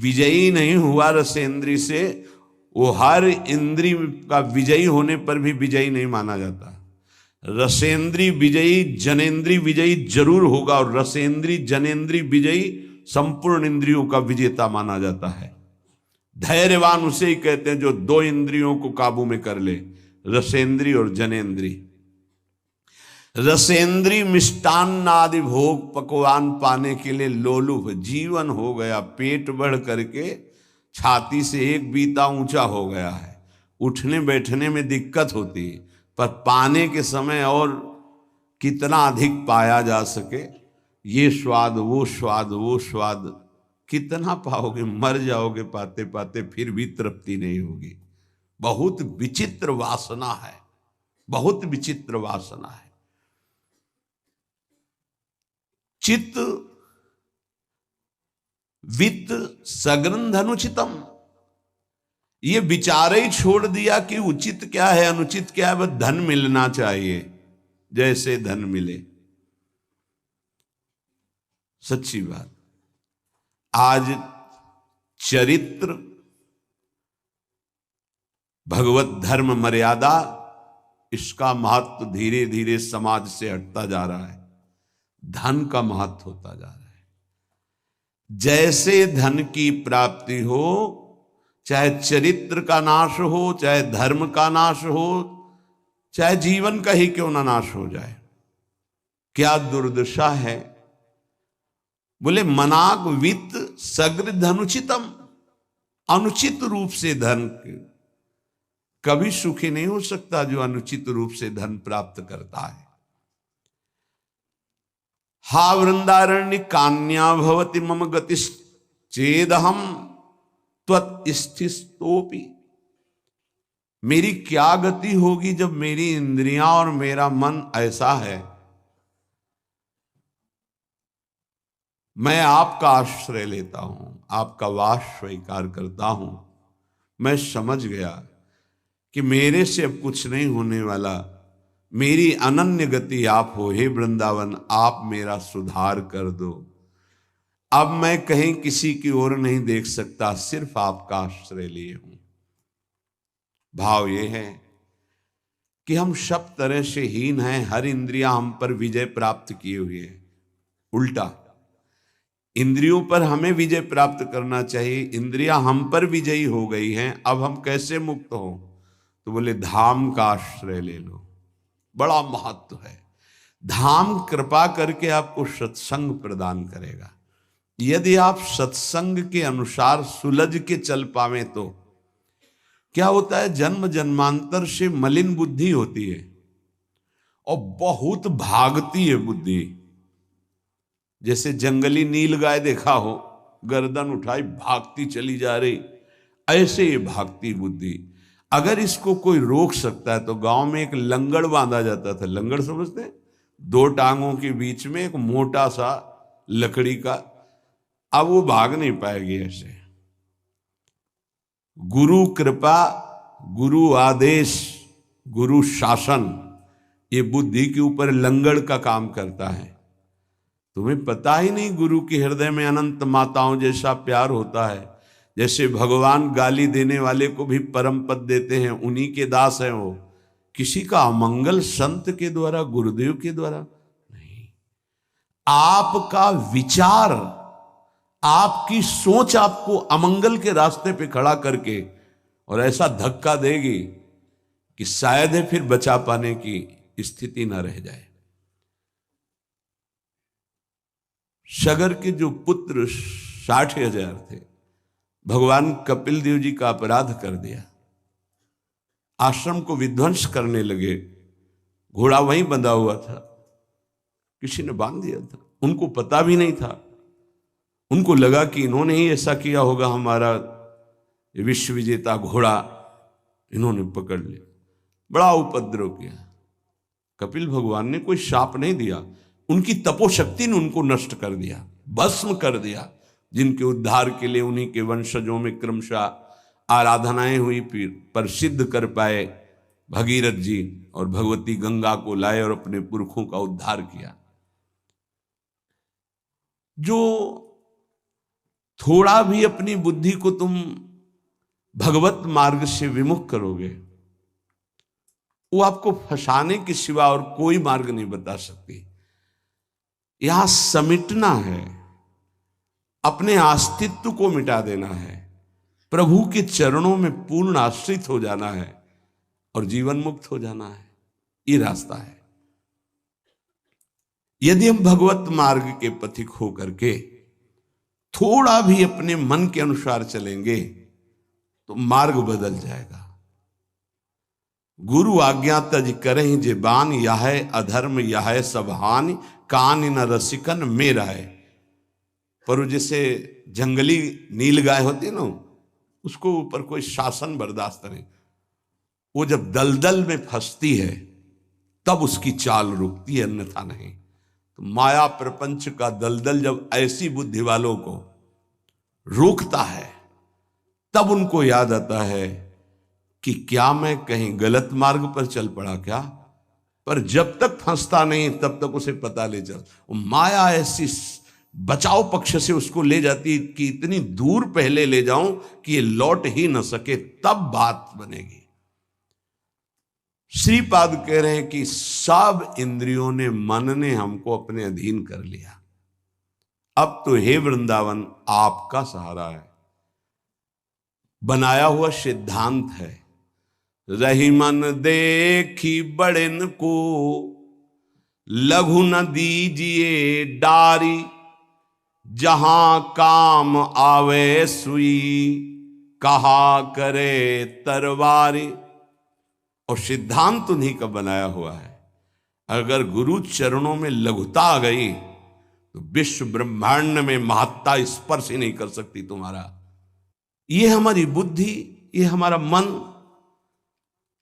[SPEAKER 1] विजयी नहीं हुआ रसेंद्री से, वो हर इंद्री का विजयी होने पर भी विजयी नहीं माना जाता। रसेंद्री विजयी जनेन्द्री विजयी जरूर होगा, और रसेंद्री जनेन्द्री विजयी संपूर्ण इंद्रियों का विजेता माना जाता है। धैर्यवान उसे ही कहते हैं जो 2 इंद्रियों को काबू में कर ले, रसेंद्री और जनेन्द्री। रसेंद्री मिष्टान्न आदि भोग पकवान पाने के लिए लोलुप जीवन हो गया, पेट बढ़ करके छाती से 1 बीता ऊंचा हो गया है। उठने बैठने में दिक्कत होती है, पर पाने के समय और कितना अधिक पाया जा सके, ये स्वाद वो स्वाद वो स्वाद कितना पाओगे, मर जाओगे पाते पाते, फिर भी तृप्ति नहीं होगी। बहुत विचित्र वासना है, बहुत विचित्र वासना है। चित्त वित्त सग्रंथ अनुचितम, ये विचार ही छोड़ दिया कि उचित क्या है अनुचित क्या है, बस धन मिलना चाहिए, जैसे धन मिले। सच्ची बात, आज चरित्र, भगवत धर्म, मर्यादा, इसका महत्व धीरे धीरे समाज से हटता जा रहा है। धन का महत्व होता जा रहा है। जैसे धन की प्राप्ति हो, चाहे चरित्र का नाश हो, चाहे धर्म का नाश हो, चाहे जीवन का ही क्यों ना नाश हो जाए, क्या दुर्दशा है। बोले मनाग वित्त सगृ धनुचितम, अनुचित रूप से धन कभी सुखी नहीं हो सकता जो अनुचित रूप से धन प्राप्त करता है। हा वृंदारण्य कान्या भवति मम गतिश्चेदहम त्वत्स्थितोपि, मेरी क्या गति होगी जब मेरी इंद्रियां और मेरा मन ऐसा है। मैं आपका आश्रय लेता हूं, आपका वास स्वीकार करता हूं। मैं समझ गया कि मेरे से अब कुछ नहीं होने वाला, मेरी अनन्य गति आप हो। हे वृंदावन, आप मेरा सुधार कर दो। अब मैं कहीं किसी की ओर नहीं देख सकता, सिर्फ आपका आश्रय लिए हूं। भाव ये है कि हम सब तरह से हीन हैं, हर इंद्रियां हम पर विजय प्राप्त किए हुए हैं। उल्टा, इंद्रियों पर हमें विजय प्राप्त करना चाहिए, इंद्रियां हम पर विजयी हो गई हैं। अब हम कैसे मुक्त हो, तो बोले धाम का आश्रय ले लो। बड़ा महत्व है। धाम कृपा करके आपको सत्संग प्रदान करेगा। यदि आप सत्संग के अनुसार सुलझ के चल पावे तो क्या होता है, जन्म जन्मांतर से मलिन बुद्धि होती है और बहुत भागती है बुद्धि। जैसे जंगली नील गाय देखा हो, गर्दन उठाई भागती चली जा रही, ऐसे ये भागती बुद्धि। अगर इसको कोई रोक सकता है तो गांव में एक लंगड़ बांधा जाता था। लंगड़ समझते हैं? 2 टांगों के बीच में एक मोटा सा लकड़ी का। अब वो भाग नहीं पाएगी ऐसे। गुरु कृपा, गुरु आदेश, गुरु शासन, ये बुद्धि के ऊपर लंगड़ का काम करता है। तुम्हें पता ही नहीं गुरु के हृदय में अनंत माताओं जैसा प्यार होता है। जैसे भगवान गाली देने वाले को भी परम पद देते हैं, उन्हीं के दास हैं वो। किसी का अमंगल संत के द्वारा, गुरुदेव के द्वारा नहीं। आपका विचार, आपकी सोच आपको अमंगल के रास्ते पे खड़ा करके और ऐसा धक्का देगी कि शायद है फिर बचा पाने की स्थिति न रह जाए। सगर के जो पुत्र 60,000 थे, भगवान कपिल देव जी का अपराध कर दिया। आश्रम को विध्वंस करने लगे। घोड़ा वहीं बंधा हुआ था, किसी ने बांध दिया था, उनको पता भी नहीं था। उनको लगा कि इन्होंने ही ऐसा किया होगा, हमारा विश्व विजेता घोड़ा इन्होंने पकड़ लिया। बड़ा उपद्रव किया। कपिल भगवान ने कोई शाप नहीं दिया, उनकी तपोशक्ति ने उनको नष्ट कर दिया, भस्म कर दिया। जिनके उद्धार के लिए उन्हीं के वंशजों में क्रमशः आराधनाएं हुई, फिर पर सिद्ध कर पाए भगीरथ जी और भगवती गंगा को लाए और अपने पुरखों का उद्धार किया। जो थोड़ा भी अपनी बुद्धि को तुम भगवत मार्ग से विमुख करोगे, वो आपको फंसाने के सिवा और कोई मार्ग नहीं बता सकती। यहां समिटना है, अपने अस्तित्व को मिटा देना है, प्रभु के चरणों में पूर्ण आश्रित हो जाना है और जीवन मुक्त हो जाना है। ये रास्ता है। यदि हम भगवत मार्ग के पथिक हो करके थोड़ा भी अपने मन के अनुसार चलेंगे तो मार्ग बदल जाएगा। गुरु आज्ञा तज करहि जे बान, यह अधर्म यह सब हानि, कान न रसिकन मेरा है। पर जैसे जंगली नील गाय होती है ना, उसको ऊपर कोई शासन बर्दाश्त नहीं। वो जब दलदल में फंसती है तब उसकी चाल रुकती है, अन्यथा नहीं। तो माया प्रपंच का दलदल जब ऐसी बुद्धि वालों को रोकता है, तब उनको याद आता है कि क्या मैं कहीं गलत मार्ग पर चल पड़ा क्या। पर जब तक फंसता नहीं तब तक उसे पता ले चल। माया ऐसी बचाव पक्ष से उसको ले जाती कि इतनी दूर पहले ले जाऊं कि ये लौट ही न सके, तब बात बनेगी। श्रीपाद कह रहे हैं कि सब इंद्रियों ने, मन ने हमको अपने अधीन कर लिया। अब तो हे वृंदावन आपका सहारा है। बनाया हुआ सिद्धांत है, रही मन देखी बड़न को, लघु न दीजिए डारी, जहां काम आवे सुई, कहा करे तरवारी। और सिद्धांत उन्हीं का बनाया हुआ है। अगर गुरु चरणों में लघुता आ गई तो विश्व ब्रह्मांड में महत्ता स्पर्श ही नहीं कर सकती तुम्हारा। ये हमारी बुद्धि, ये हमारा मन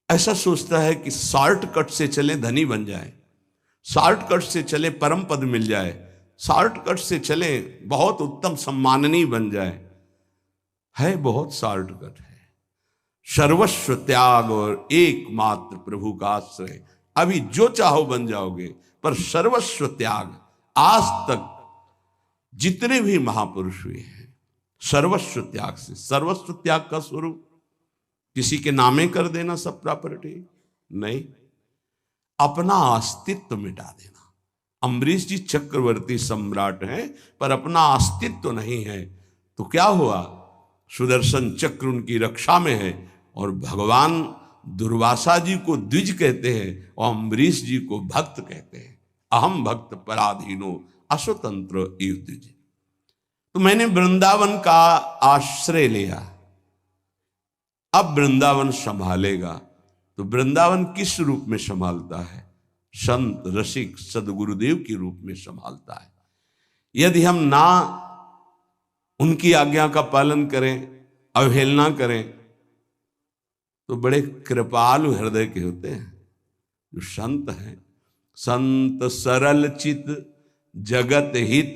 [SPEAKER 1] ऐसा सोचता है कि शॉर्टकट से चले धनी बन जाए, शॉर्टकट से चले परम पद मिल जाए, शॉर्टकट से चले बहुत उत्तम सम्माननीय बन जाए। है बहुत शॉर्टकट है। सर्वस्व त्याग और एकमात्र प्रभु का आश्रय। अभी जो चाहो बन जाओगे, पर सर्वस्व त्याग। आज तक जितने भी महापुरुष हुए हैं सर्वस्व त्याग से। सर्वस्व त्याग का स्वरूप किसी के नामे कर देना सब प्रॉपर्टी नहीं, अपना अस्तित्व मिटा देना। अम्बरीश जी चक्रवर्ती सम्राट हैं पर अपना अस्तित्व नहीं है, तो क्या हुआ? सुदर्शन चक्र उनकी रक्षा में है और भगवान दुर्वासा जी को द्विज कहते हैं और अम्बरीश जी को भक्त कहते हैं। अहम भक्त पराधीनो अस्वतंत्र इव द्विज। तो मैंने वृंदावन का आश्रय लिया, अब वृंदावन संभालेगा। तो वृंदावन किस रूप में संभालता है? संत रसिक सदगुरुदेव के रूप में संभालता है। यदि हम ना उनकी आज्ञा का पालन करें, अवहेलना करें, तो बड़े कृपालु हृदय के होते हैं जो संत हैं। संत सरल चित जगत हित,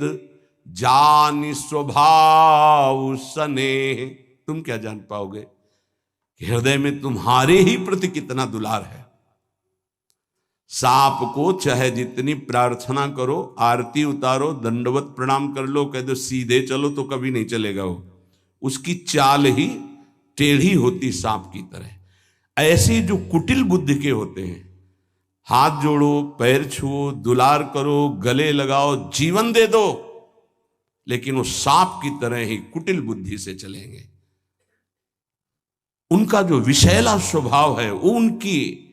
[SPEAKER 1] जानि स्वभाव स्नेह। तुम क्या जान पाओगे कि हृदय में तुम्हारे ही प्रति कितना दुलार है। सांप को चाहे जितनी प्रार्थना करो, आरती उतारो, दंडवत प्रणाम कर लो, कह दो सीधे चलो, तो कभी नहीं चलेगा वो। उसकी चाल ही टेढ़ी होती सांप की तरह। ऐसे जो कुटिल बुद्धि के होते हैं, हाथ जोड़ो, पैर छुओ, दुलार करो, गले लगाओ, जीवन दे दो, लेकिन वो सांप की तरह ही कुटिल बुद्धि से चलेंगे। उनका जो विषैला स्वभाव है वो उनकी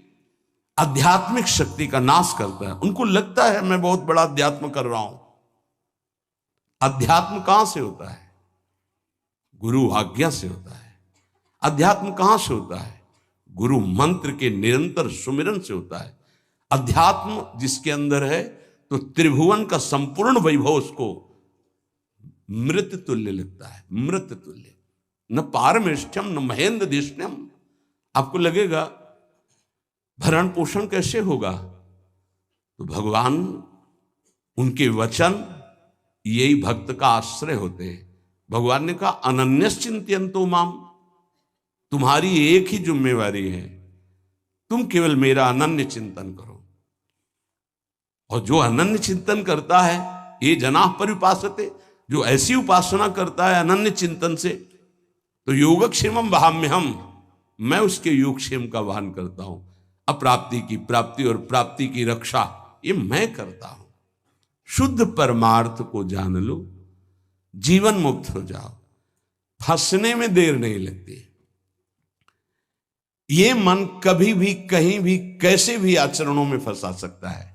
[SPEAKER 1] आध्यात्मिक शक्ति का नाश करता है। उनको लगता है मैं बहुत बड़ा अध्यात्म कर रहा हूं। अध्यात्म कहां से होता है? गुरु आज्ञा से होता है। अध्यात्म कहां से होता है? गुरु मंत्र के निरंतर सुमिरन से होता है। अध्यात्म जिसके अंदर है तो त्रिभुवन का संपूर्ण वैभव उसको मृत तुल्य लगता है, मृत तुल्य। न पारमेष्ठ्यम न महेंद्र दिष्ण्यम। आपको लगेगा भरण पोषण कैसे होगा, तो भगवान उनके वचन यही भक्त का आश्रय होते हैं। भगवान ने कहा अनन्यस चिंतयन्तो माम, तुम्हारी एक ही जिम्मेवारी है, तुम केवल मेरा अनन्य चिंतन करो। और जो अनन्य चिंतन करता है ये जनाः पर्युपासते, जो ऐसी उपासना करता है अनन्य चिंतन से, तो योगक्षेमम वहाम्यहम, मैं उसके योगक्षेम का वहन करता हूं। अप्राप्ति की प्राप्ति और प्राप्ति की रक्षा ये मैं करता हूं। शुद्ध परमार्थ को जान लो, जीवन मुक्त हो जाओ, फंसने में देर नहीं लगती। ये मन कभी भी कहीं भी कैसे भी आचरणों में फंसा सकता है,